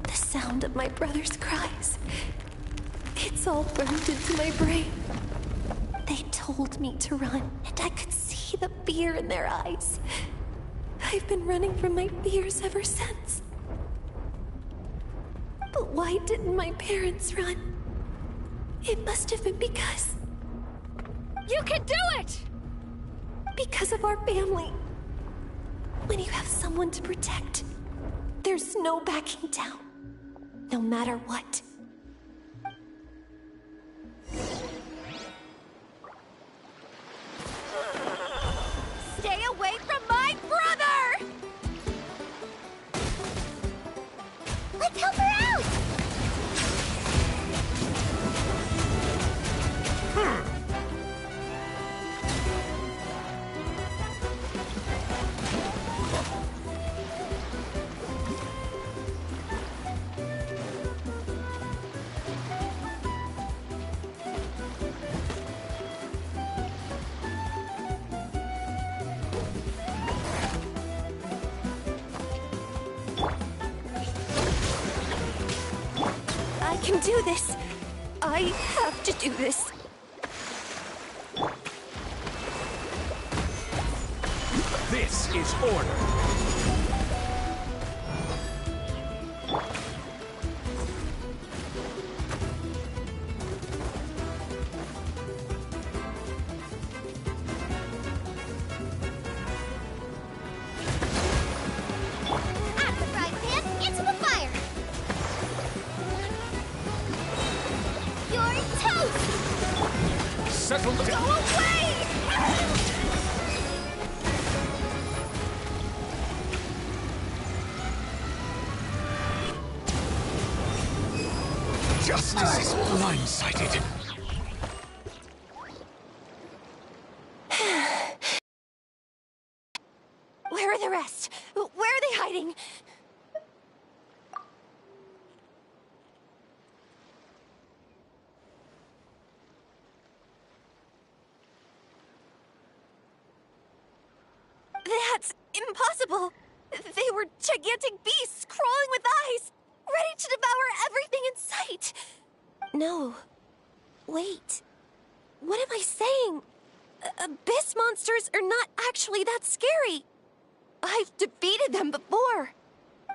the sound of my brother's cries. It's all burned into my brain. They told me to run, and I could see the fear in their eyes. I've been running from my fears ever since. But why didn't my parents run? It must have been because... You can do it! Because of our family. When you have someone to protect, there's no backing down. No matter what. Stay away from my brother! Let's help her out! I can do this. I have to do this. This is order. Out of the frying pan, into the fire! You're toast! Settle down. Go away! Justice is blindsided. Where are the rest? Where are they hiding? That's impossible! They were gigantic beasts crawling with eyes, ready to devour everything in sight! No. Wait. What am I saying? Abyss monsters are not actually that scary. I've defeated them before.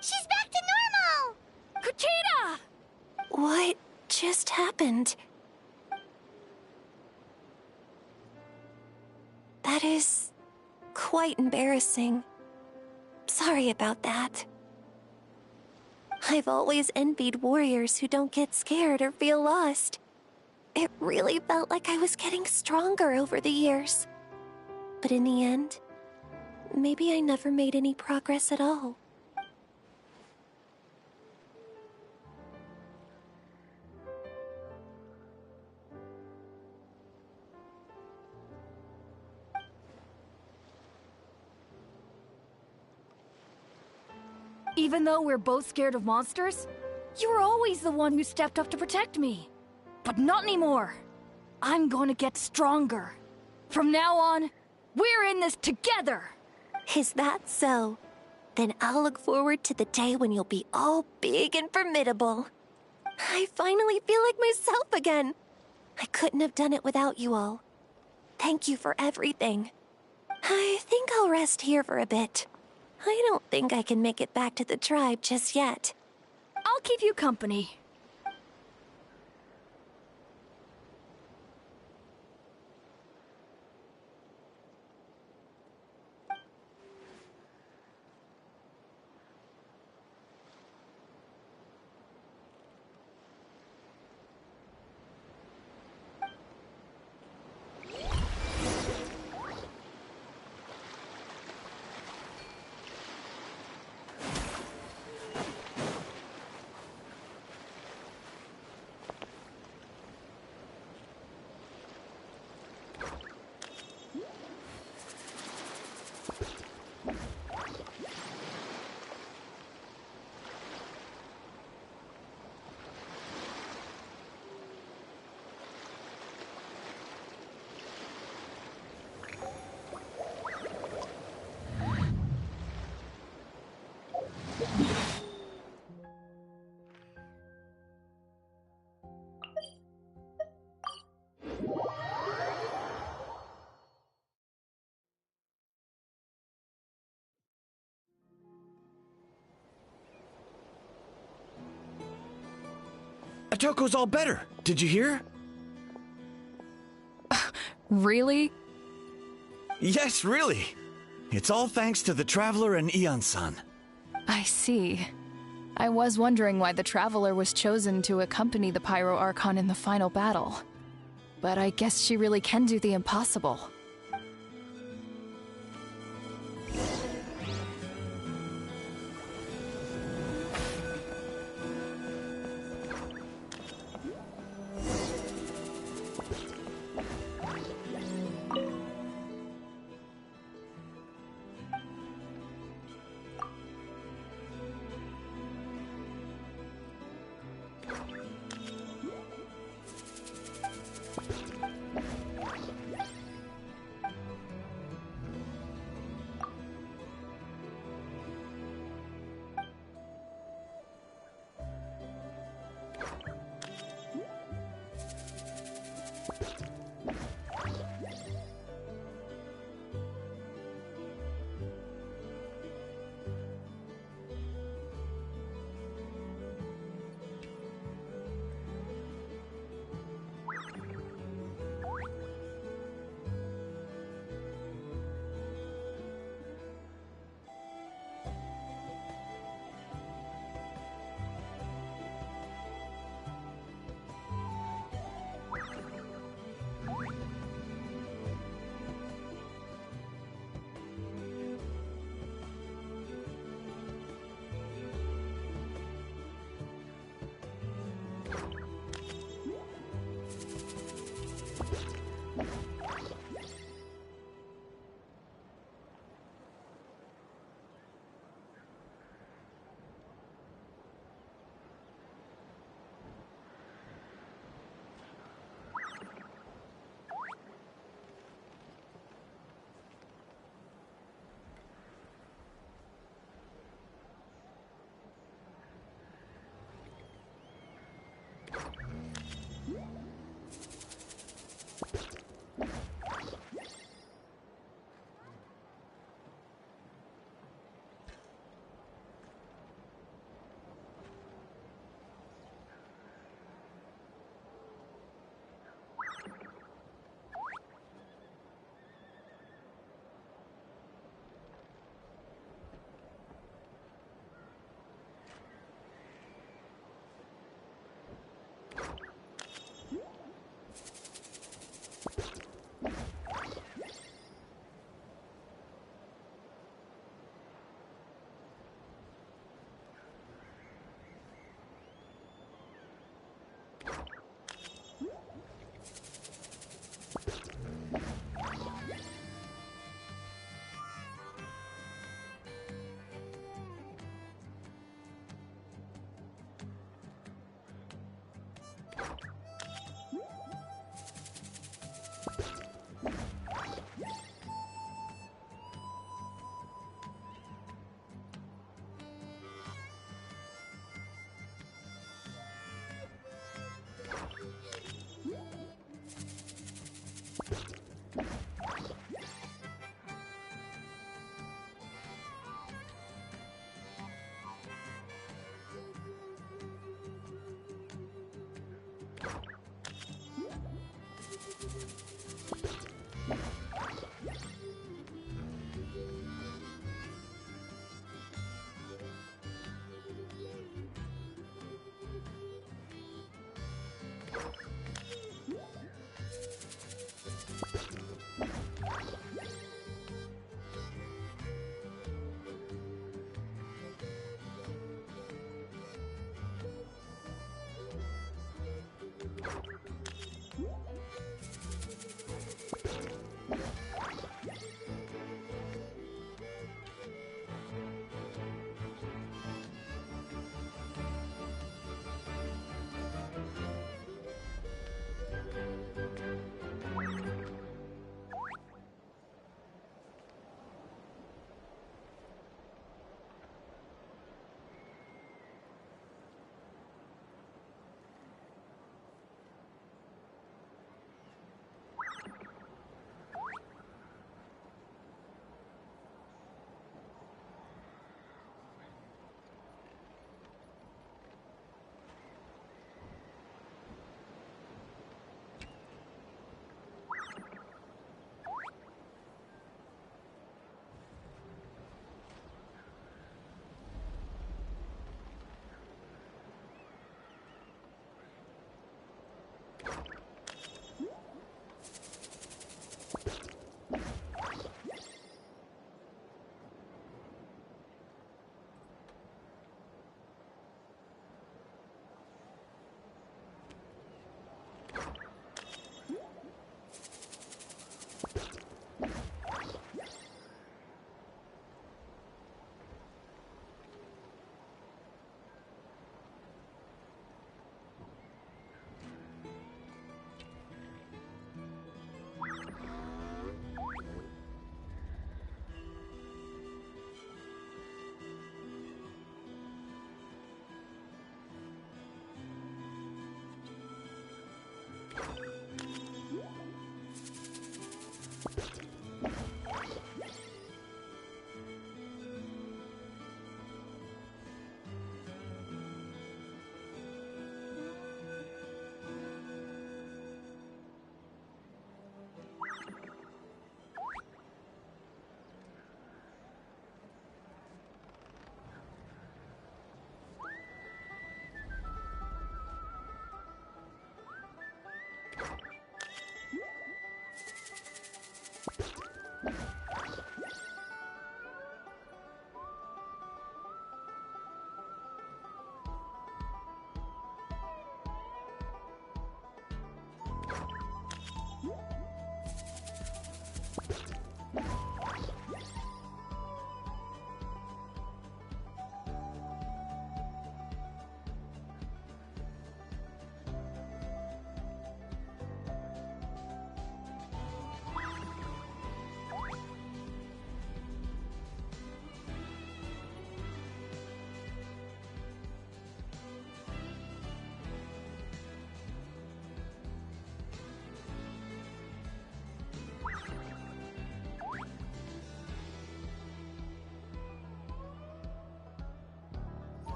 She's back to normal! Kuchita! What just happened? That is quite embarrassing. Sorry about that. I've always envied warriors who don't get scared or feel lost. It really felt like I was getting stronger over the years. But in the end, maybe I never made any progress at all. Even though we're both scared of monsters, you were always the one who stepped up to protect me. But not anymore. I'm going to get stronger. From now on, we're in this together. Is that so? Then I'll look forward to the day when you'll be all big and formidable. I finally feel like myself again. I couldn't have done it without you all. Thank you for everything. I think I'll rest here for a bit. I don't think I can make it back to the tribe just yet. I'll keep you company. Otoko's all better. Did you hear? Really? Yes, really. It's all thanks to the Traveler and Ian-san. I see. I was wondering why the Traveler was chosen to accompany the Pyro Archon in the final battle. But I guess she really can do the impossible.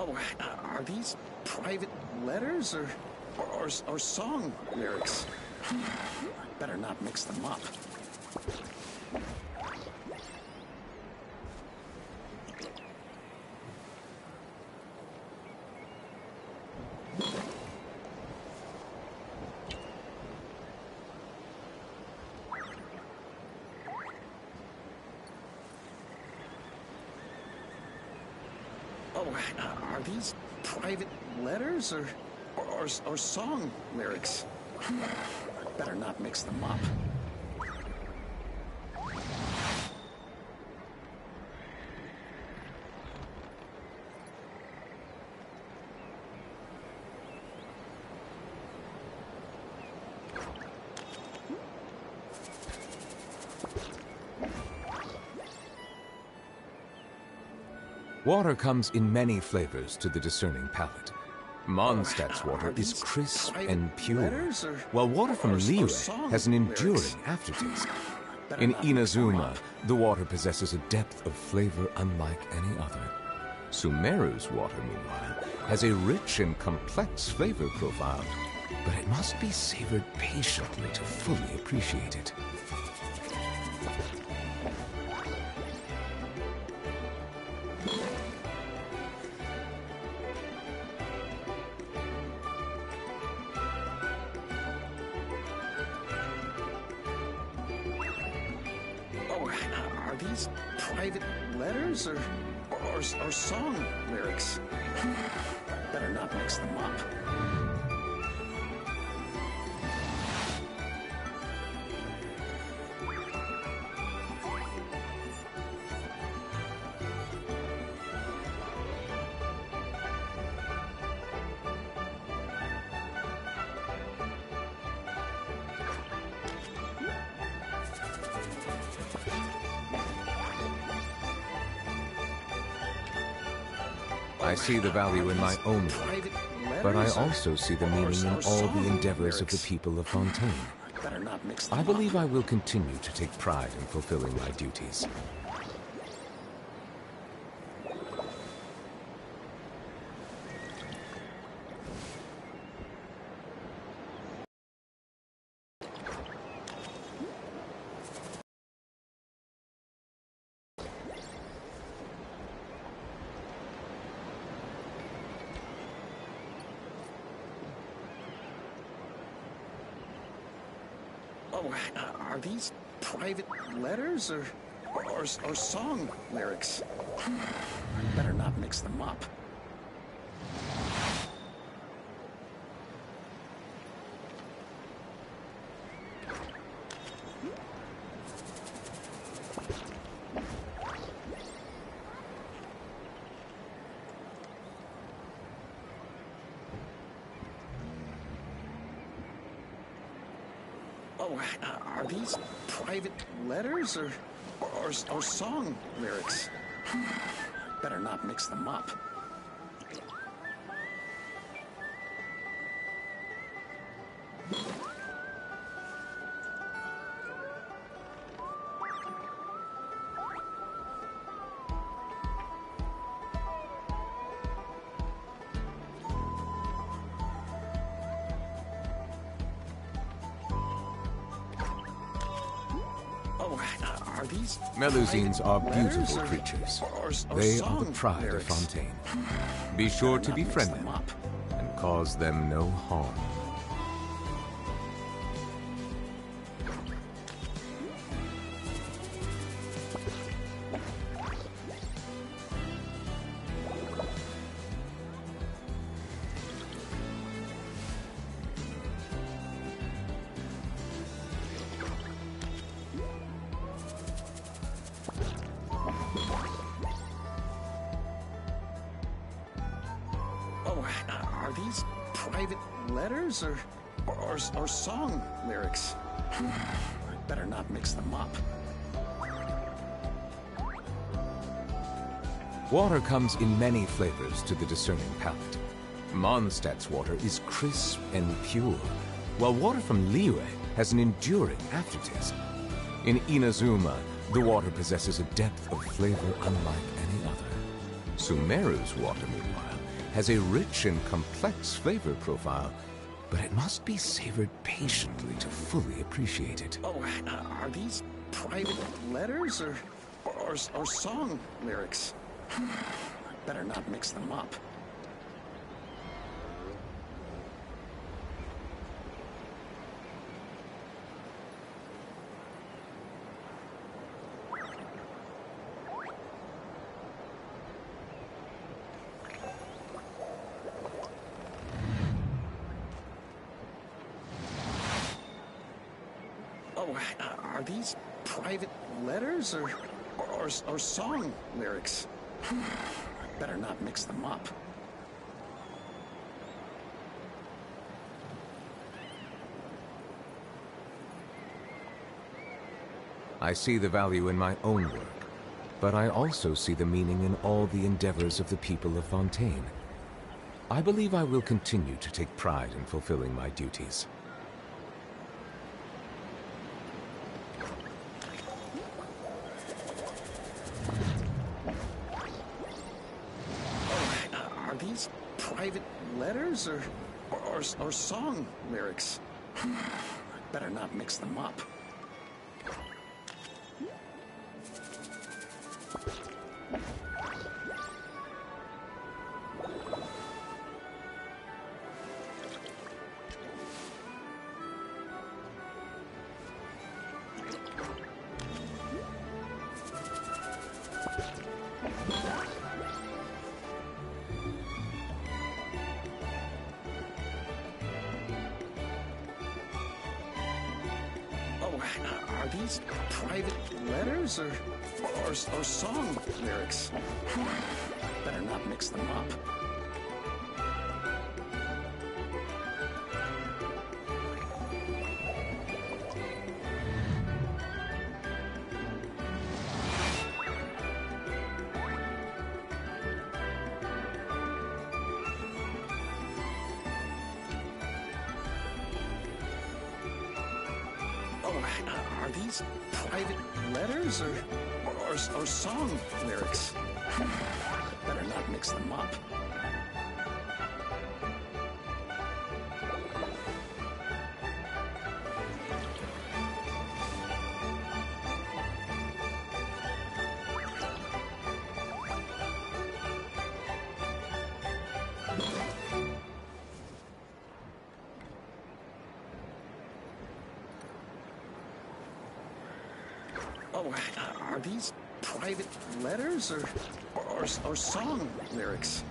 Oh, are these private letters or song lyrics? Better not mix them up. Oh, are these private letters or song lyrics? Better not mix them up. Water comes in many flavors to the discerning palate. Mondstadt's water is crisp and pure, while water from Liyue has an enduring aftertaste. In Inazuma, the water possesses a depth of flavor unlike any other. Sumeru's water, meanwhile, has a rich and complex flavor profile, but it must be savored patiently to fully appreciate it. Are these private letters or song lyrics? Better not mix them up. I see the value in my own work, but I also see the meaning in all the endeavors of the people of Fontaine. I believe I will continue to take pride in fulfilling my duties. Oh, are these private letters or song lyrics? Better not mix them up. Oh, are these private letters or song lyrics? Better not mix them up. Oh, are these Melusines are beautiful creatures. They are the pride of Fontaine. Be sure to befriend them and cause them no harm. Oh, are these private letters or song lyrics? Better not mix them up. Water comes in many flavors to the discerning palate. Mondstadt's water is crisp and pure, while water from Liyue has an enduring aftertaste. In Inazuma, the water possesses a depth of flavor unlike any other. Sumeru's water, meanwhile, has a rich and complex flavor profile, but it must be savored patiently to fully appreciate it. Oh, are these private letters or song lyrics? Better not mix them up. Oh, are these private letters or song lyrics? Better not mix them up. I see the value in my own work, but I also see the meaning in all the endeavors of the people of Fontaine. I believe I will continue to take pride in fulfilling my duties. Are these private letters or song lyrics? Better not mix them up. Are these private letters or song lyrics? Better not mix them up. Are these private letters or song lyrics? Better not mix them up. Oh, are these private letters or song lyrics?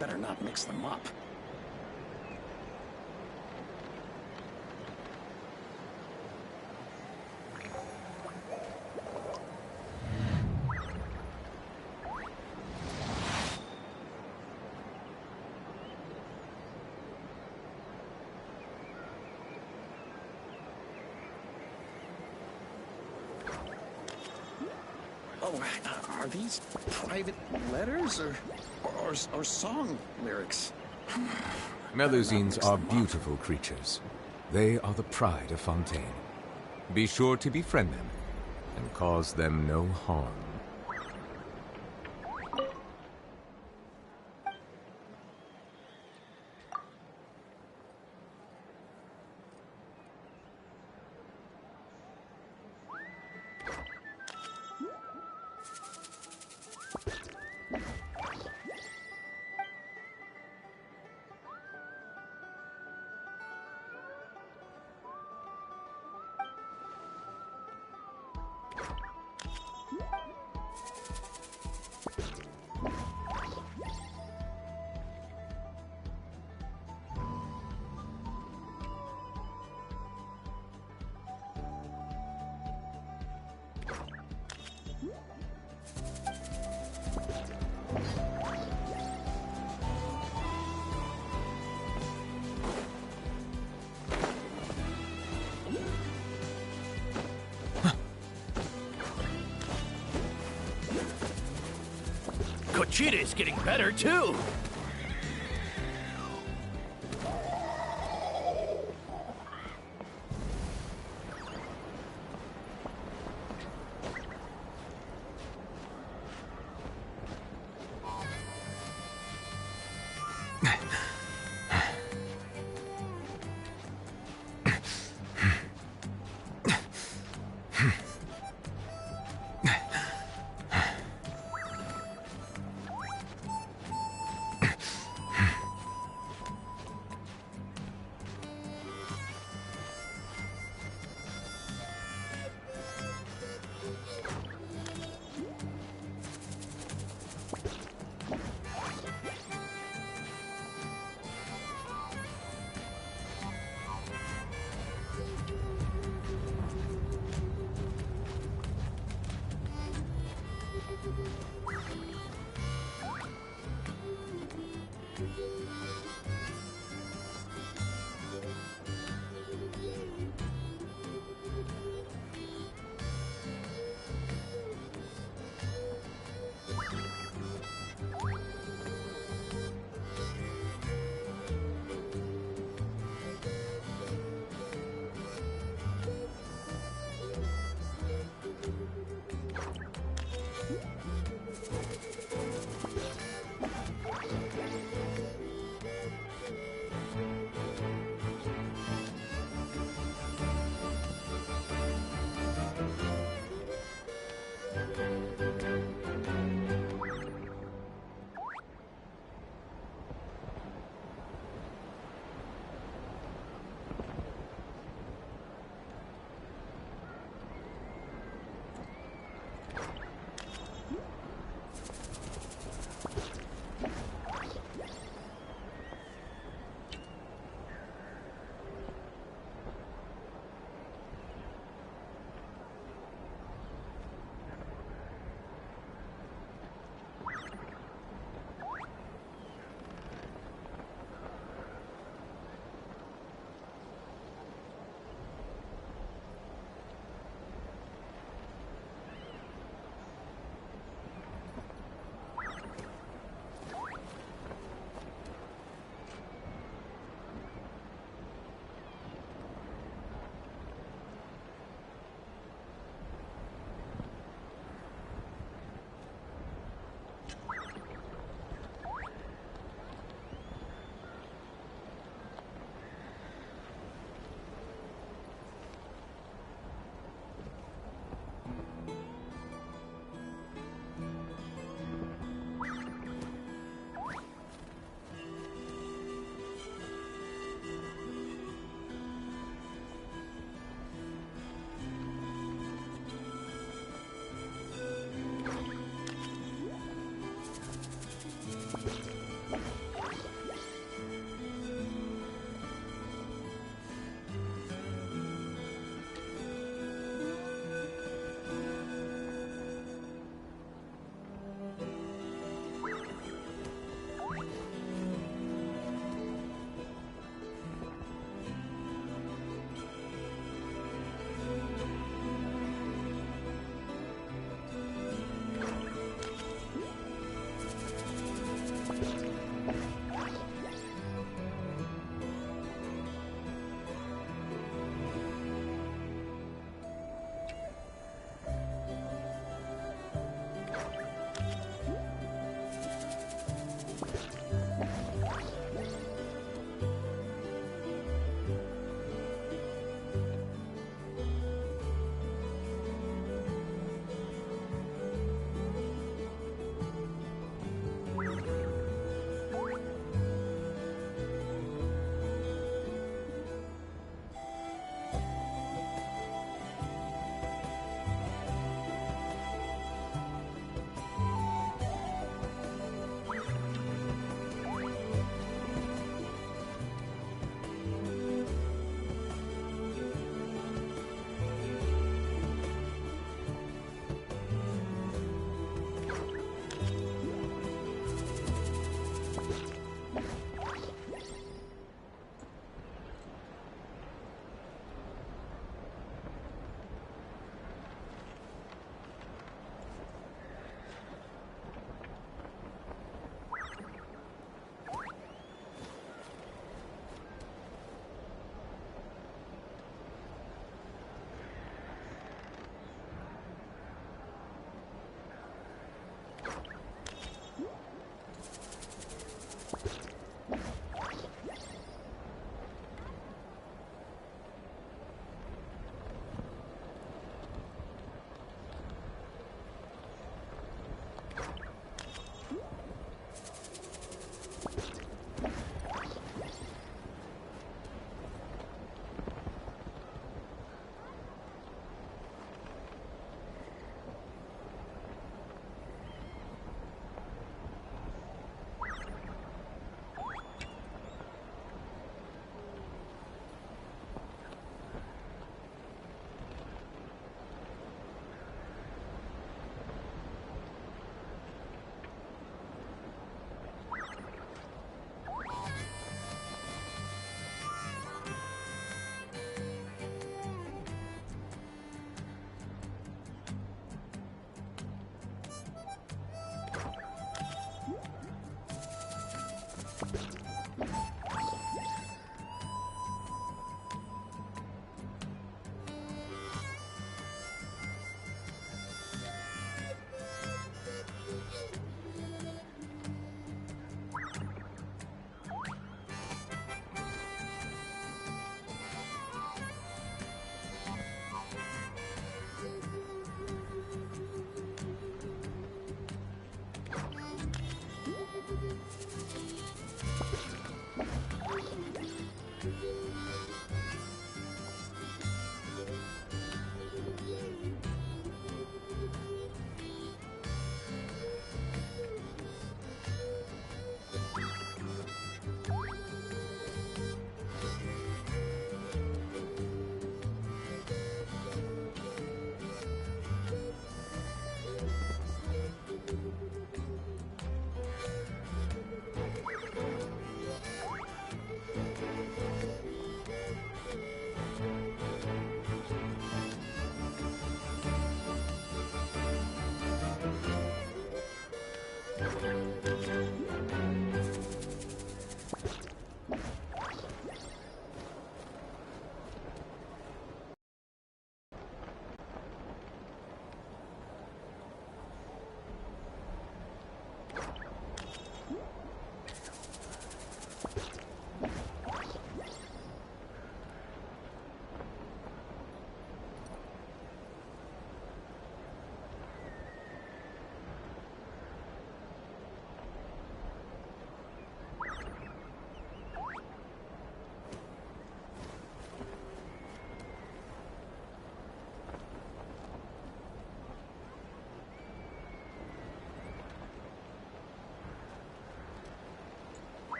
Better not mix them up. Oh, are these private letters or song lyrics? Melusines are beautiful creatures. They are the pride of Fontaine. Be sure to befriend them and cause them no harm. Conchita is getting better, too!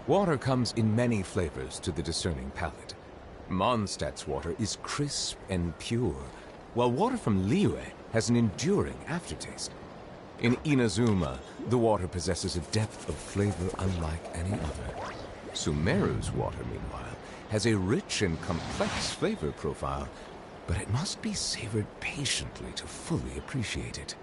Water comes in many flavors to the discerning palate. Mondstadt's water is crisp and pure, while water from Liyue has an enduring aftertaste. In Inazuma, the water possesses a depth of flavor unlike any other. Sumeru's water, meanwhile, has a rich and complex flavor profile, but it must be savored patiently to fully appreciate it.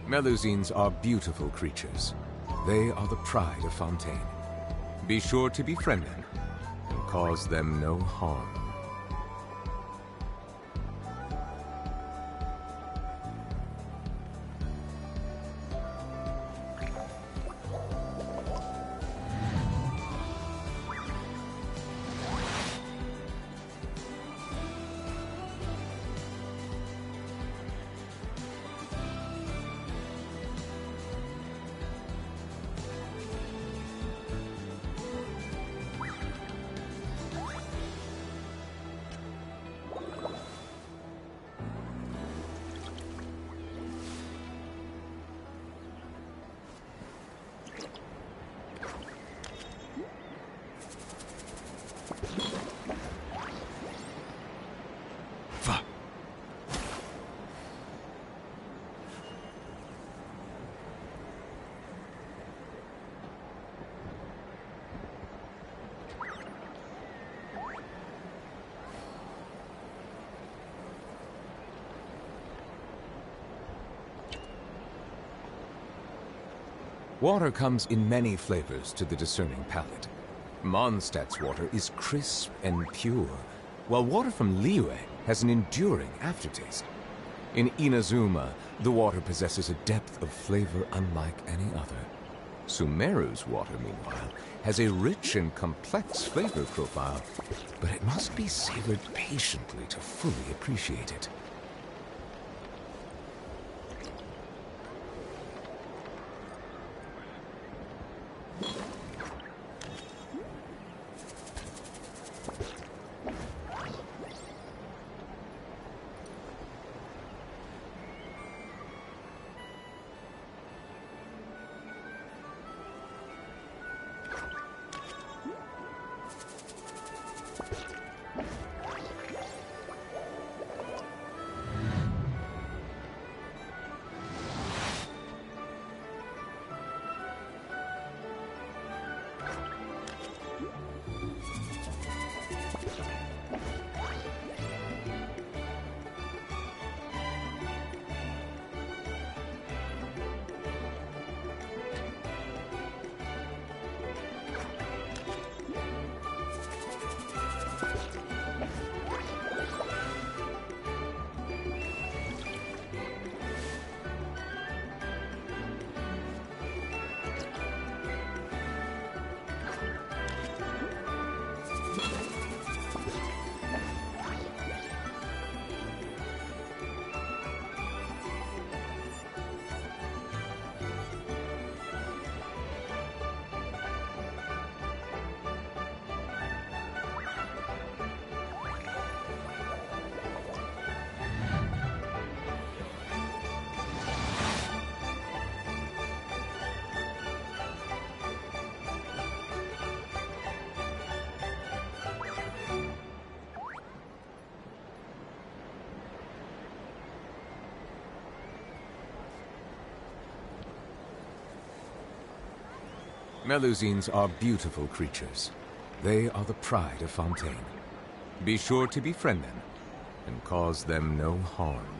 Melusines are beautiful creatures. They are the pride of Fontaine. Be sure to befriend them and cause them no harm. Water comes in many flavors to the discerning palate. Mondstadt's water is crisp and pure, while water from Liyue has an enduring aftertaste. In Inazuma, the water possesses a depth of flavor unlike any other. Sumeru's water, meanwhile, has a rich and complex flavor profile, but it must be savored patiently to fully appreciate it. Melusines are beautiful creatures. They are the pride of Fontaine. Be sure to befriend them and cause them no harm.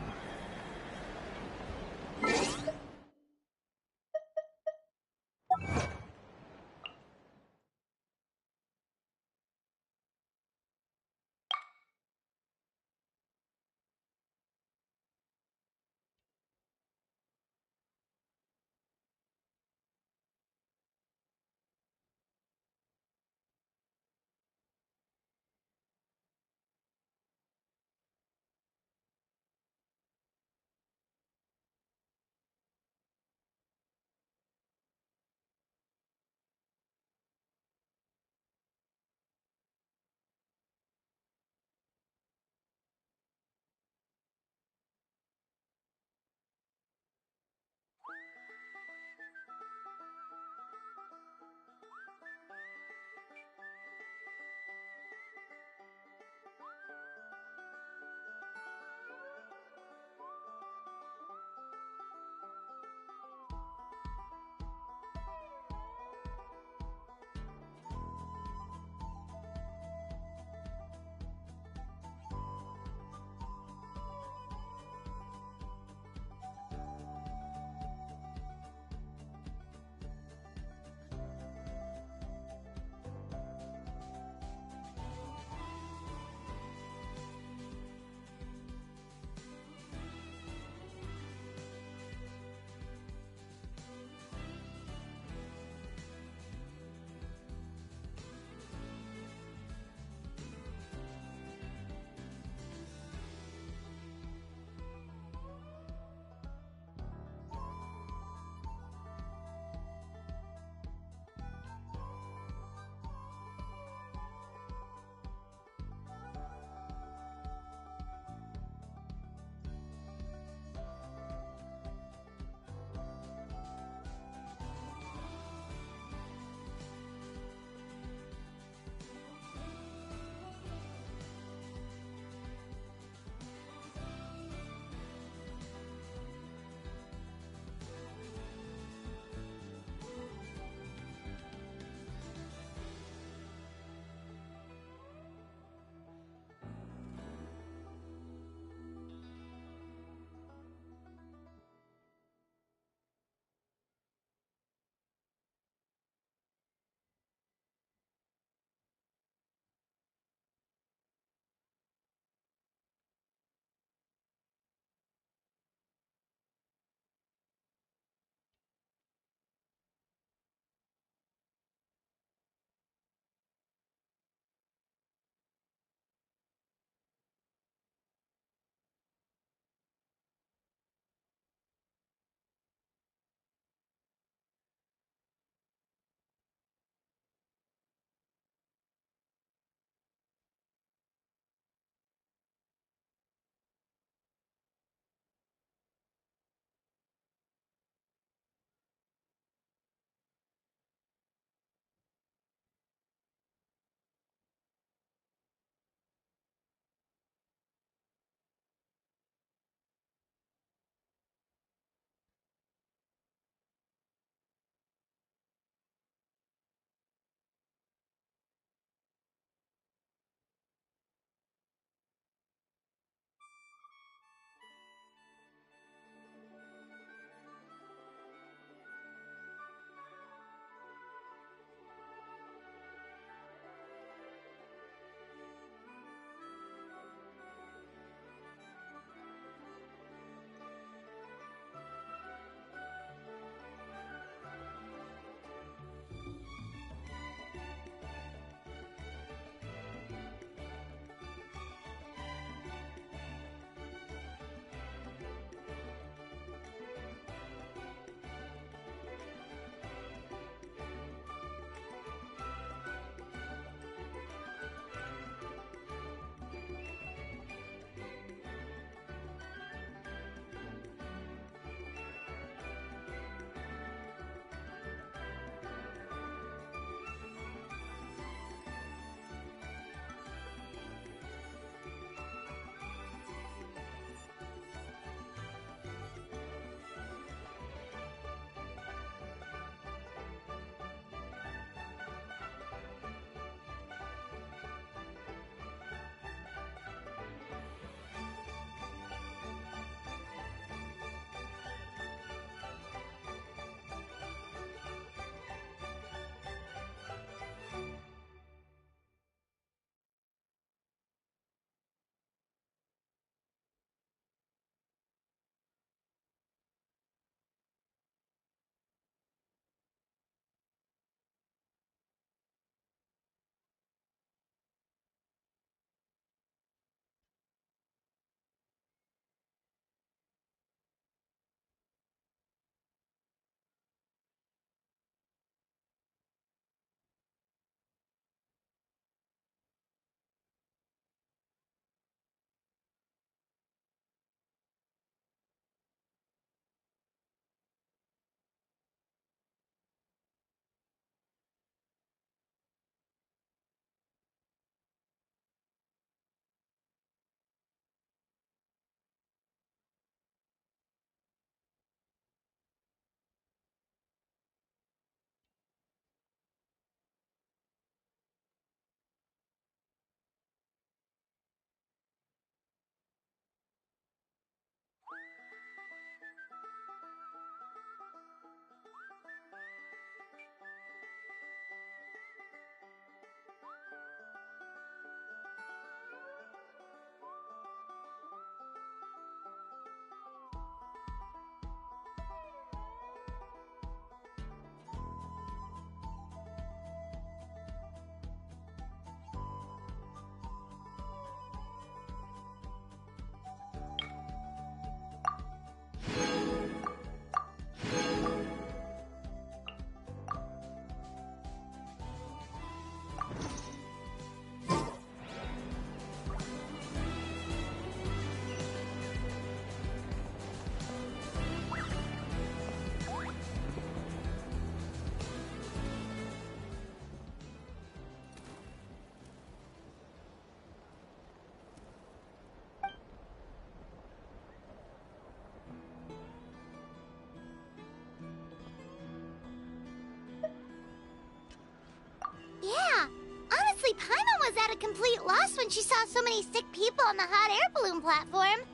Paimon was at a complete loss when she saw so many sick people on the hot air balloon platform.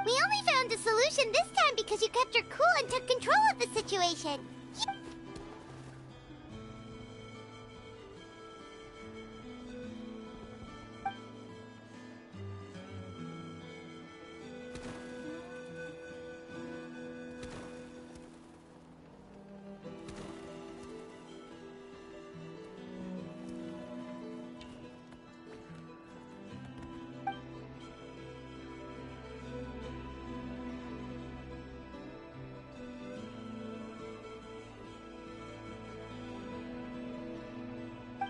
We only found a solution this time because you kept her cool and took control of the situation.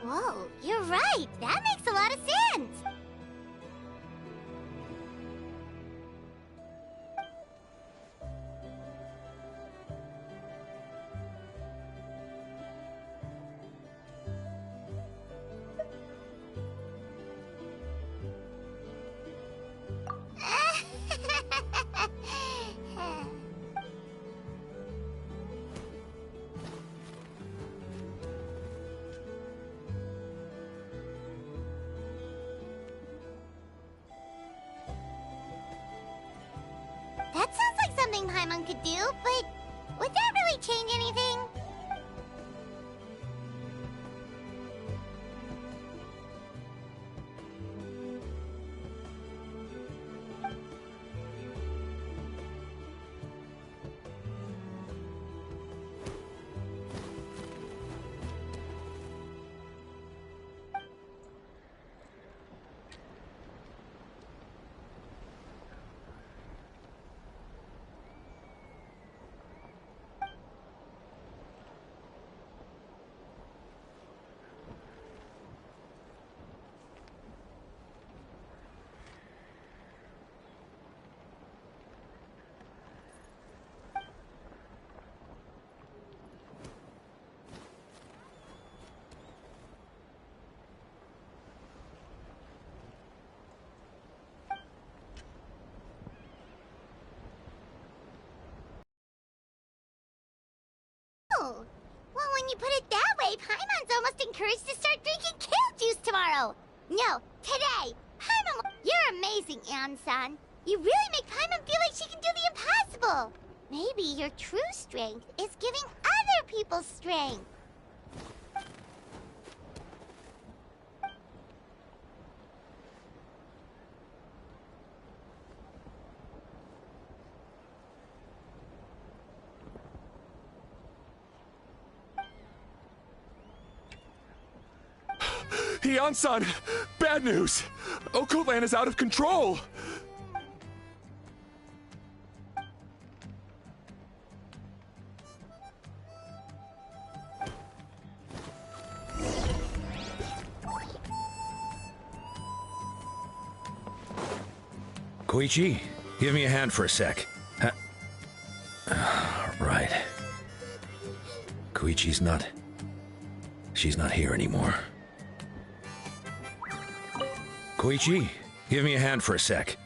Whoa, you're right. That makes a lot of sense. That sounds like something Paimon could do, but would that really change anything? Oh, well, when you put it that way, Paimon's almost encouraged to start drinking kale juice tomorrow. No, today. Paimon, you're amazing, Ann-san. You really make Paimon feel like she can do the impossible. Maybe your true strength is giving other people strength. Ian-san! Bad news! Okoland is out of control! Koichi, give me a hand for a sec. Right. Koichi's not... She's not here anymore. Koichi, give me a hand for a sec.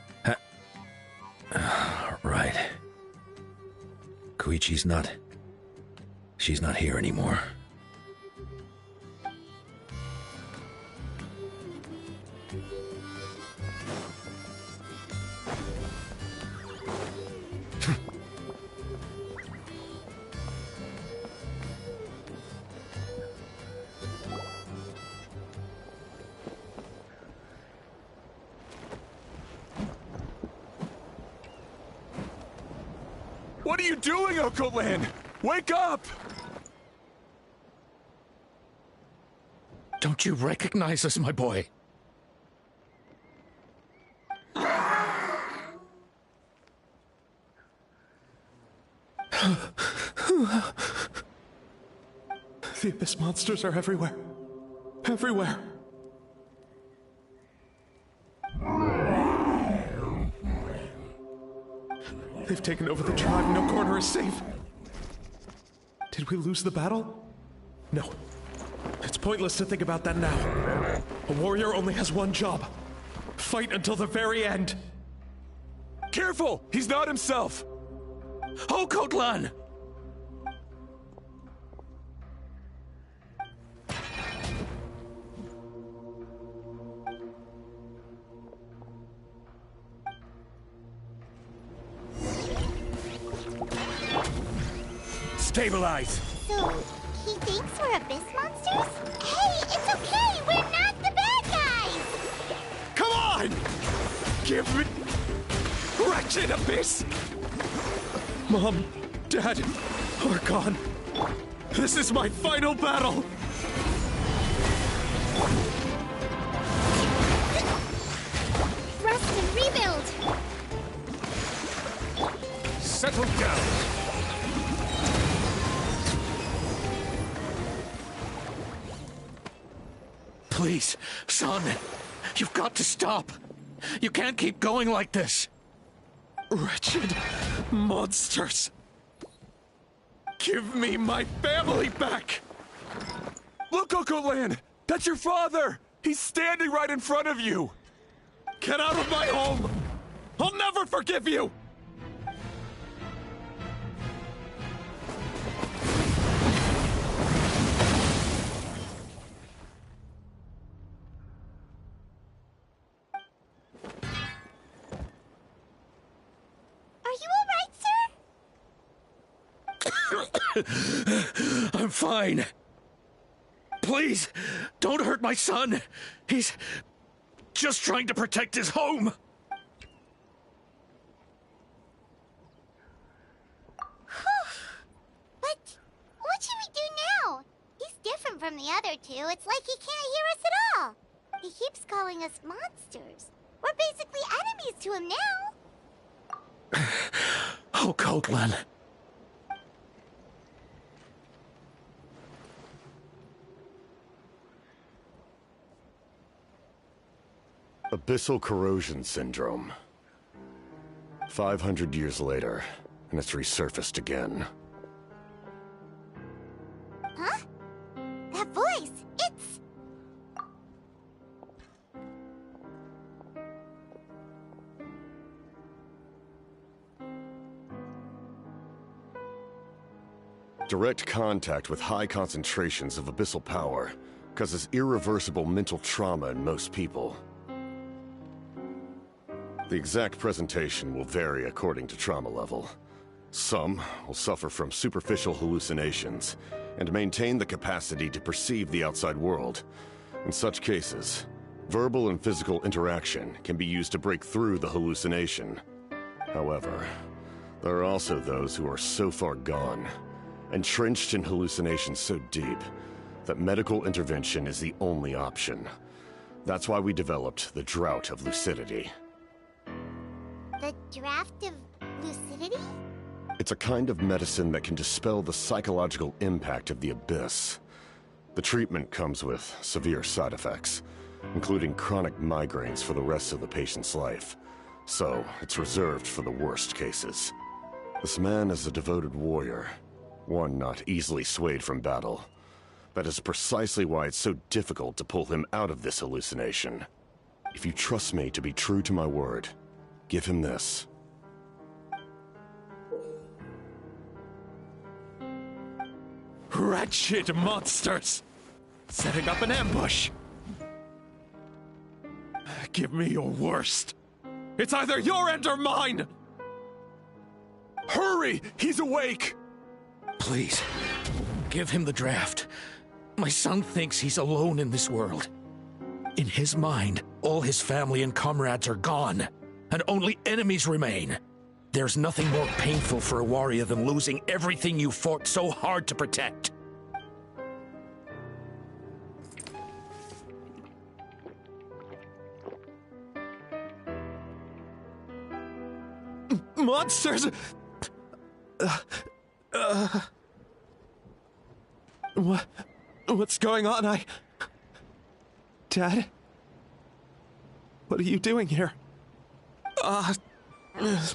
Right. Koichi's not... She's not here anymore. What are you doing, Okoland? Wake up! Don't you recognize us, my boy? The Abyss monsters are everywhere. Everywhere. They've taken over the tribe. No corner is safe. Did we lose the battle? No. It's pointless to think about that now. A warrior only has one job. Fight until the very end. Careful! He's not himself! Okotlan! Stabilize! So, he thinks we're abyss monsters? Hey, it's okay! We're not the bad guys! Come on! Give me... Wretched abyss! Mom, Dad, Archon, this is my final battle! Rest and rebuild! Settle down! Please, son, you've got to stop. You can't keep going like this. Wretched monsters. Give me my family back! Look, Okoland! That's your father! He's standing right in front of you! Get out of my home! I'll never forgive you! I'm fine. Please, don't hurt my son. He's just trying to protect his home. But what should we do now? He's different from the other two. It's like he can't hear us at all. He keeps calling us monsters. We're basically enemies to him now. Oh, Coatlan. Abyssal corrosion syndrome. 500 years later, and it's resurfaced again. Huh? That voice, it's... Direct contact with high concentrations of abyssal power causes irreversible mental trauma in most people. The exact presentation will vary according to trauma level. Some will suffer from superficial hallucinations and maintain the capacity to perceive the outside world. In such cases, verbal and physical interaction can be used to break through the hallucination. However, there are also those who are so far gone, entrenched in hallucinations so deep, that medical intervention is the only option. That's why we developed the Drought of Lucidity. The draft of lucidity? It's a kind of medicine that can dispel the psychological impact of the abyss. The treatment comes with severe side effects, including chronic migraines for the rest of the patient's life. So, it's reserved for the worst cases. This man is a devoted warrior, one not easily swayed from battle. That is precisely why it's so difficult to pull him out of this hallucination. If you trust me to be true to my word, give him this. Wretched monsters! Setting up an ambush! Give me your worst. It's either your end or mine! Hurry! He's awake! Please, give him the draft. My son thinks he's alone in this world. In his mind, all his family and comrades are gone, and only enemies remain. There's nothing more painful for a warrior than losing everything you fought so hard to protect. Monsters! What's going on? Dad? What are you doing here?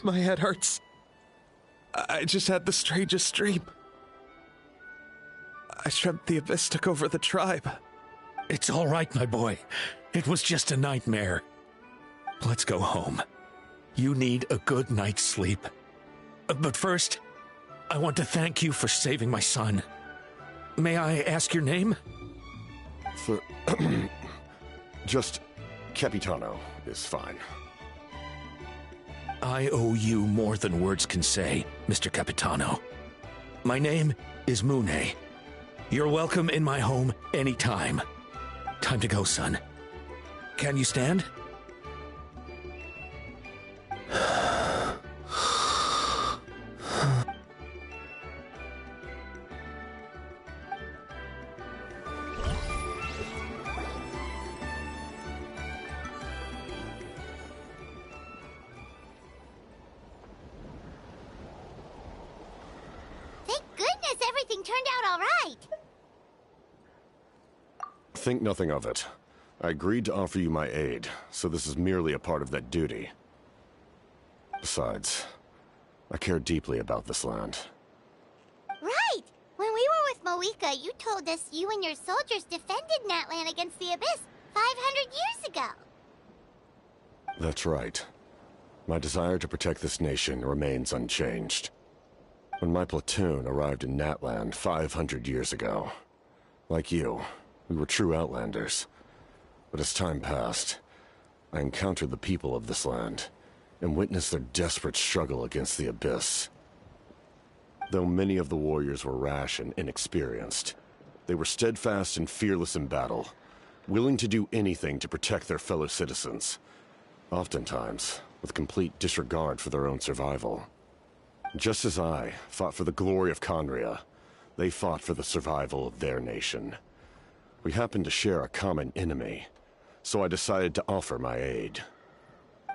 My head hurts. I just had the strangest dream. I dreamt the Abyss took over the tribe. It's all right, my boy. It was just a nightmare. Let's go home. You need a good night's sleep. But first, I want to thank you for saving my son. May I ask your name? Just Capitano is fine. I owe you more than words can say, Mr. Capitano. My name is Mune. You're welcome in my home anytime. Time to go, son. Can you stand? Thank goodness everything turned out all right. Think nothing of it. I agreed to offer you my aid, so this is merely a part of that duty. Besides, I care deeply about this land. Right! When we were with Moika, you told us you and your soldiers defended Natlan against the Abyss 500 years ago. That's right. My desire to protect this nation remains unchanged. When my platoon arrived in Natlan 500 years ago, like you, we were true outlanders. But as time passed, I encountered the people of this land and witnessed their desperate struggle against the Abyss. Though many of the warriors were rash and inexperienced, they were steadfast and fearless in battle, willing to do anything to protect their fellow citizens, oftentimes with complete disregard for their own survival. Just as I fought for the glory of Conria, they fought for the survival of their nation. We happened to share a common enemy, so I decided to offer my aid.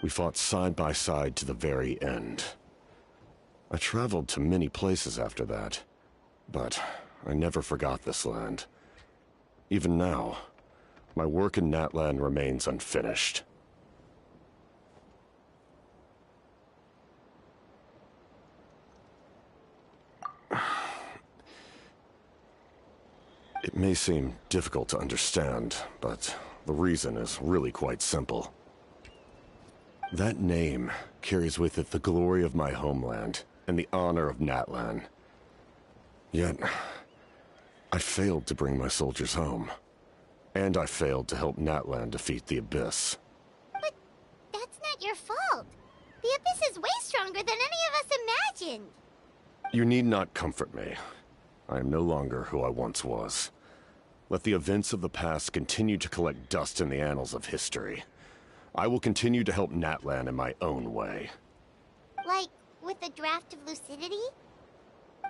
We fought side by side to the very end. I traveled to many places after that, but I never forgot this land. Even now, my work in Natlan remains unfinished. It may seem difficult to understand, but the reason is really quite simple. That name carries with it the glory of my homeland and the honor of Natlan. Yet, I failed to bring my soldiers home. And I failed to help Natlan defeat the Abyss. But that's not your fault. The Abyss is way stronger than any of us imagined. You need not comfort me. I am no longer who I once was. Let the events of the past continue to collect dust in the annals of history. I will continue to help Natlan in my own way. Like, with the draft of lucidity?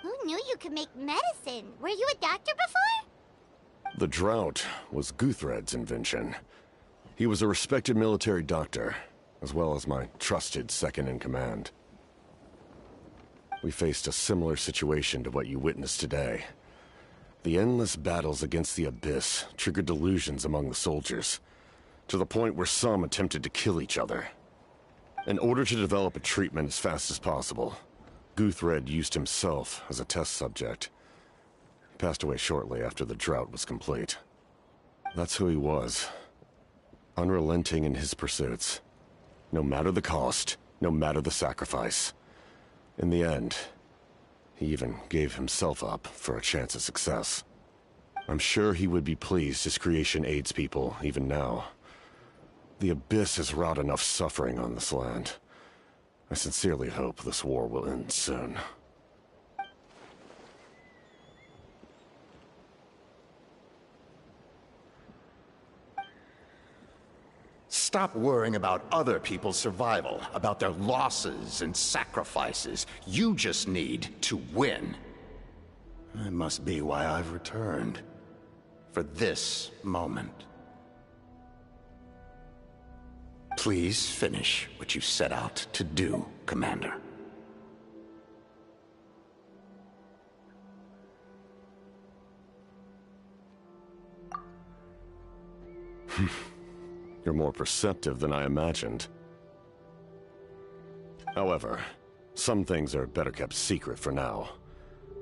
Who knew you could make medicine? Were you a doctor before? The drought was Guthred's invention. He was a respected military doctor, as well as my trusted second-in-command. We faced a similar situation to what you witnessed today. The endless battles against the Abyss triggered delusions among the soldiers, to the point where some attempted to kill each other. In order to develop a treatment as fast as possible, Guthred used himself as a test subject. He passed away shortly after the drought was complete. That's who he was. Unrelenting in his pursuits. No matter the cost, no matter the sacrifice. In the end, he even gave himself up for a chance at success. I'm sure he would be pleased his creation aids people even now. The Abyss has wrought enough suffering on this land. I sincerely hope this war will end soon. Stop worrying about other people's survival, about their losses and sacrifices. You just need to win. That must be why I've returned. For this moment. Please finish what you set out to do, Commander. You're more perceptive than I imagined. However, some things are better kept secret for now.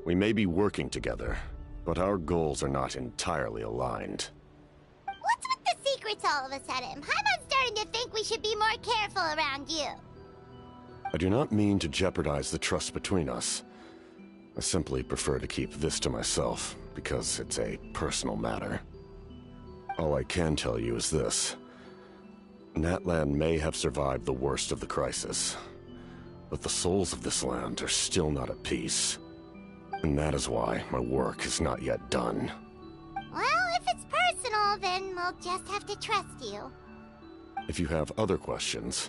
We may be working together, but our goals are not entirely aligned. What's with the secrets all of a sudden? I'm starting to think we should be more careful around you. I do not mean to jeopardize the trust between us. I simply prefer to keep this to myself, because it's a personal matter. All I can tell you is this. Natlan may have survived the worst of the crisis, but the souls of this land are still not at peace. And that is why my work is not yet done. Well, if it's personal, then we'll just have to trust you. If you have other questions,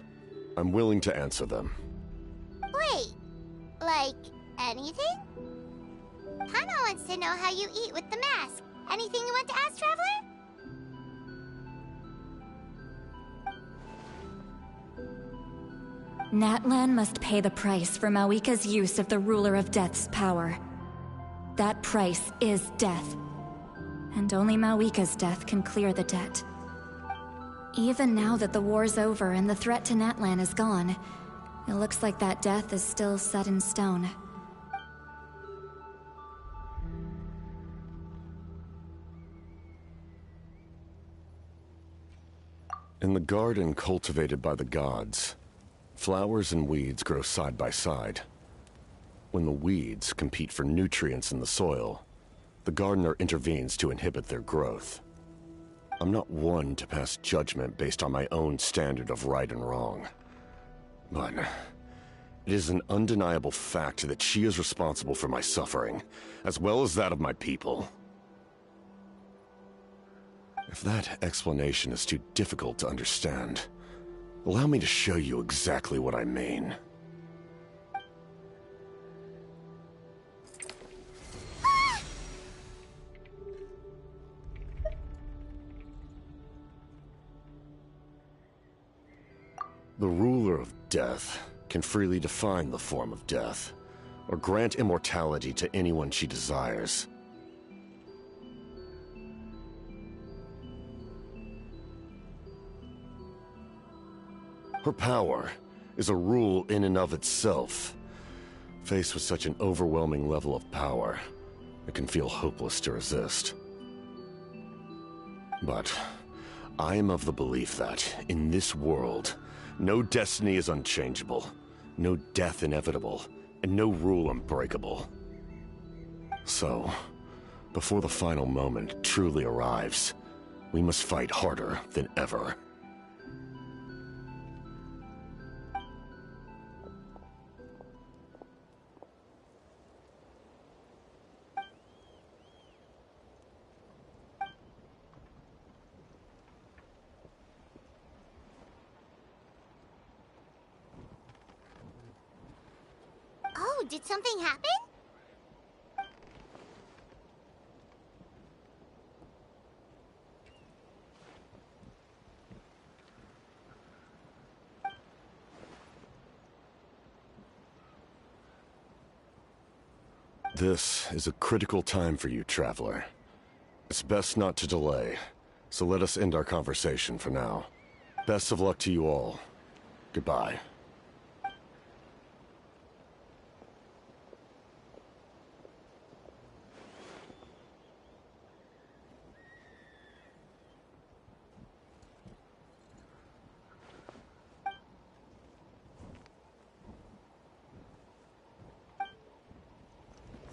I'm willing to answer them. Wait, like anything? Paimon wants to know how you eat with the mask. Anything you want to ask, Traveler? Natlan must pay the price for Mawika's use of the Ruler of Death's power. That price is death. And only Mawika's death can clear the debt. Even now that the war's over and the threat to Natlan is gone, it looks like that death is still set in stone. In the garden cultivated by the gods, flowers and weeds grow side by side. When the weeds compete for nutrients in the soil, the gardener intervenes to inhibit their growth. I'm not one to pass judgment based on my own standard of right and wrong. But it is an undeniable fact that she is responsible for my suffering, as well as that of my people. If that explanation is too difficult to understand, allow me to show you exactly what I mean. The ruler of death can freely define the form of death, or grant immortality to anyone she desires. Her power is a rule in and of itself. Faced with such an overwhelming level of power, it can feel hopeless to resist. But I am of the belief that, in this world, no destiny is unchangeable, no death inevitable, and no rule unbreakable. So, before the final moment truly arrives, we must fight harder than ever. Oh, did something happen? This is a critical time for you, Traveler. It's best not to delay, so let us end our conversation for now. Best of luck to you all. Goodbye.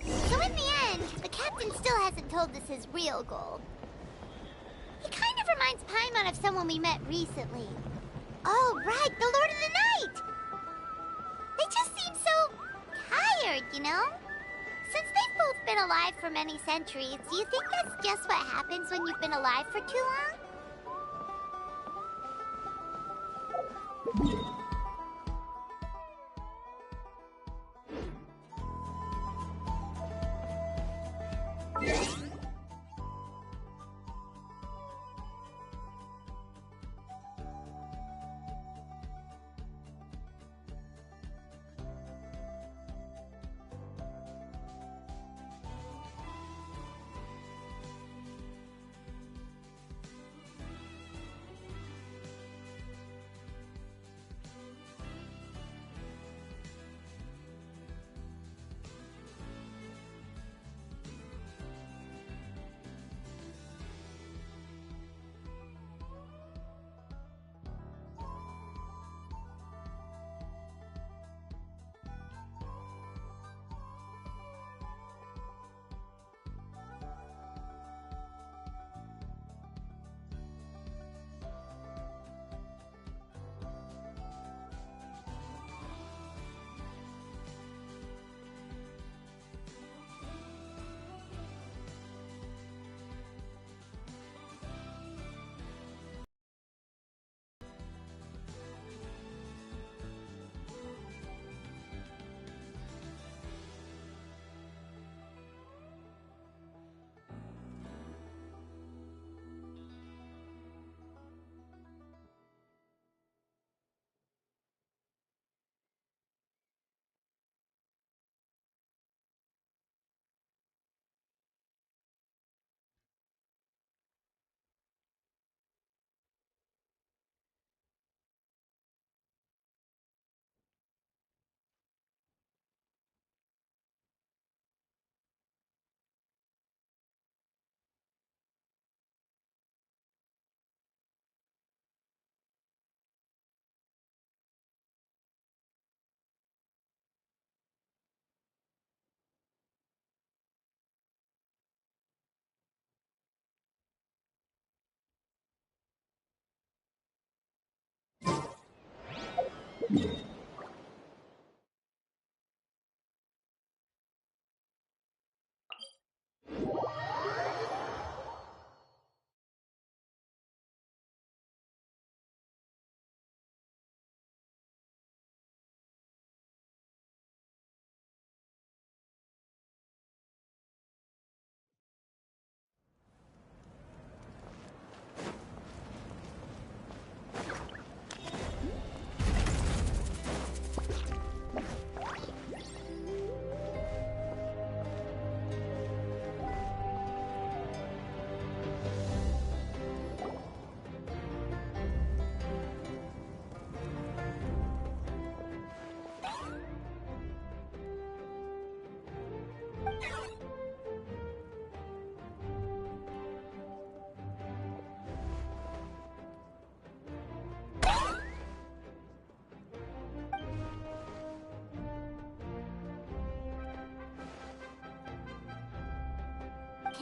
So in the end, the captain still hasn't told us his real goal. He kind of reminds Paimon of someone we met recently. Oh, right, the Lord of the Night! They just seem so tired, you know? Since they've both been alive for many centuries, do you think that's just what happens when you've been alive for too long?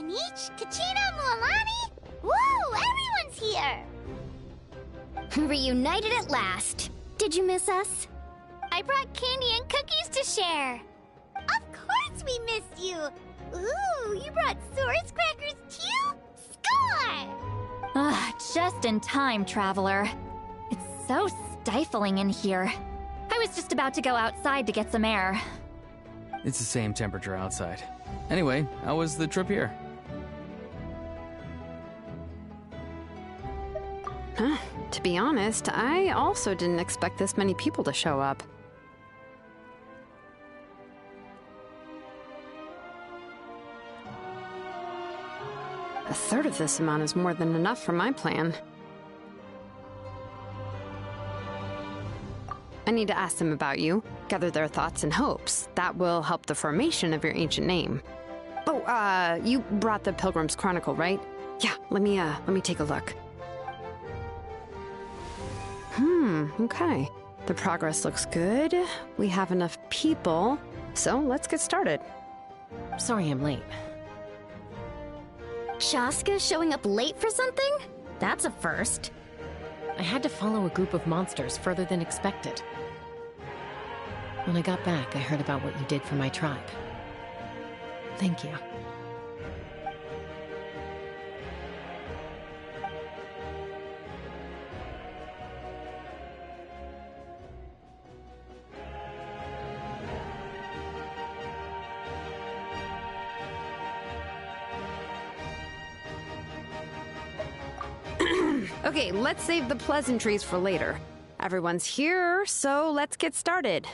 Kanich, Kachina, Mualani? Woo! Everyone's here! Reunited at last. Did you miss us? I brought candy and cookies to share. Of course we missed you. Ooh, you brought Source crackers too? Score! Just in time, Traveler. It's so stifling in here. I was just about to go outside to get some air. It's the same temperature outside. Anyway, how was the trip here? To be honest, I also didn't expect this many people to show up. A third of this amount is more than enough for my plan. I need to ask them about you, gather their thoughts and hopes. That will help the formation of your ancient name. Oh, you brought the Pilgrim's Chronicle, right? Yeah, let me take a look. Okay. The progress looks good. We have enough people, so let's get started. Sorry I'm late. Shaska showing up late for something? That's a first. I had to follow a group of monsters further than expected. When I got back, I heard about what you did for my tribe. Thank you. Okay, let's save the pleasantries for later. Everyone's here, so let's get started.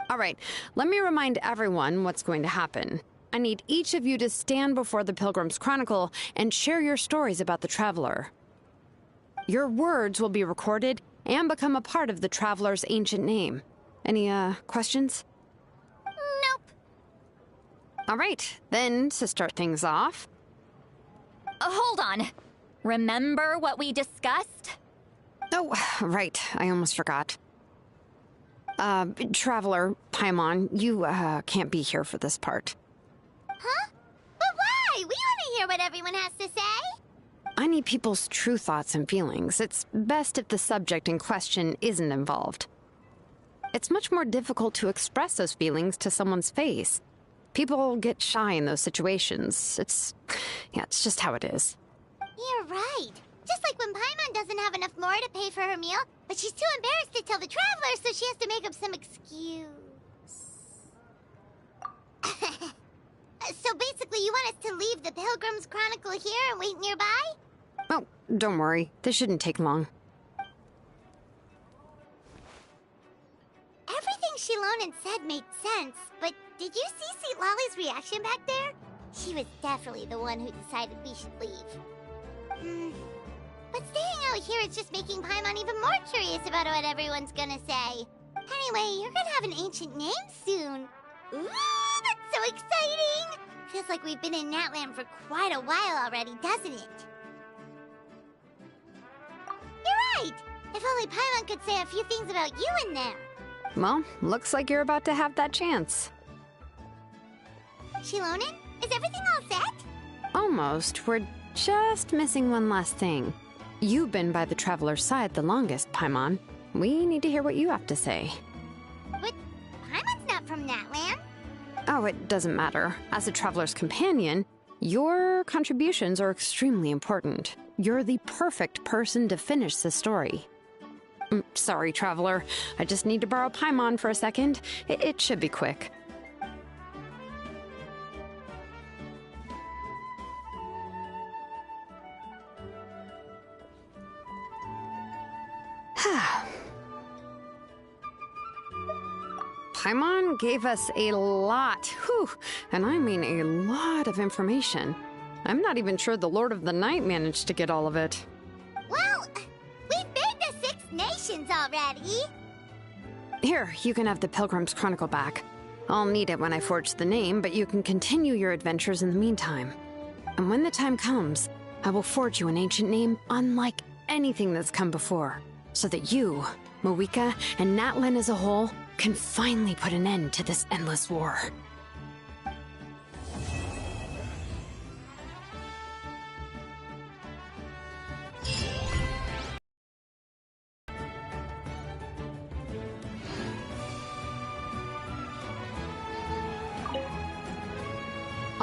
All right, let me remind everyone what's going to happen. I need each of you to stand before the Pilgrim's Chronicle and share your stories about the Traveler. Your words will be recorded and become a part of the Traveler's ancient name. Any, questions? Nope. All right, then, to start things off... Hold on. Remember what we discussed? Oh, right. I almost forgot. Traveler, Paimon, you, can't be here for this part. Huh? But why? We want to hear what everyone has to say. I need people's true thoughts and feelings. It's best if the subject in question isn't involved. It's much more difficult to express those feelings to someone's face. People get shy in those situations. It's just how it is. You're right. Just like when Paimon doesn't have enough lore to pay for her meal, but she's too embarrassed to tell the Traveler, so she has to make up some excuse. So basically, you want us to leave the Pilgrim's Chronicle here and wait nearby? Oh, don't worry. This shouldn't take long. Everything Shilonen said made sense, but did you see Sweet Lolly's reaction back there? She was definitely the one who decided we should leave. But staying out here is just making Paimon even more curious about what everyone's gonna say. Anyway, you're gonna have an ancient name soon. Ooh, that's so exciting! Feels like we've been in Natlan for quite a while already, doesn't it? You're right! If only Paimon could say a few things about you in there. Well, looks like you're about to have that chance. Shilonen, is everything all set? Almost. We're just missing one last thing. You've been by the Traveler's side the longest, Paimon. We need to hear what you have to say. But Paimon's not from Natlan. Oh, it doesn't matter. As a Traveler's companion, your contributions are extremely important. You're the perfect person to finish the story. Sorry, Traveler. I just need to borrow Paimon for a second. It should be quick. Paimon gave us a lot, and I mean a lot of information. I'm not even sure the Lord of the Night managed to get all of it. Well, we've made the 6 nations already. Here, you can have the Pilgrim's Chronicle back. I'll need it when I forge the name, but you can continue your adventures in the meantime. And when the time comes, I will forge you an ancient name unlike anything that's come before, so that you, Mawika, and Natlan as a whole can finally put an end to this endless war.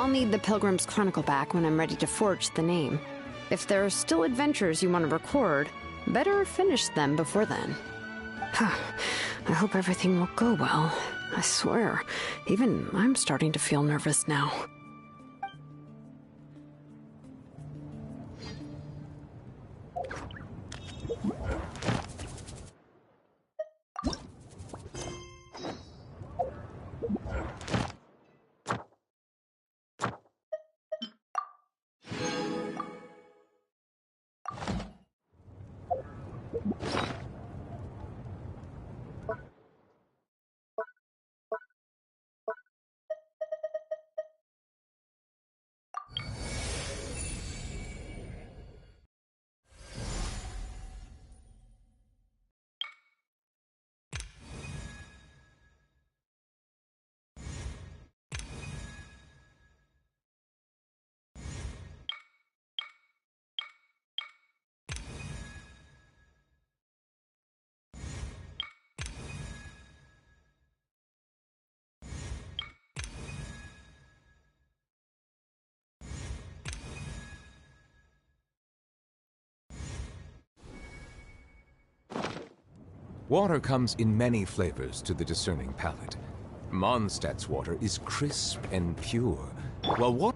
I'll need the Pilgrim's Chronicle back when I'm ready to forge the name. If there are still adventures you want to record, better finish them before then. I hope everything will go well. I swear, even I'm starting to feel nervous now. Water comes in many flavors to the discerning palate. Mondstadt's water is crisp and pure, while water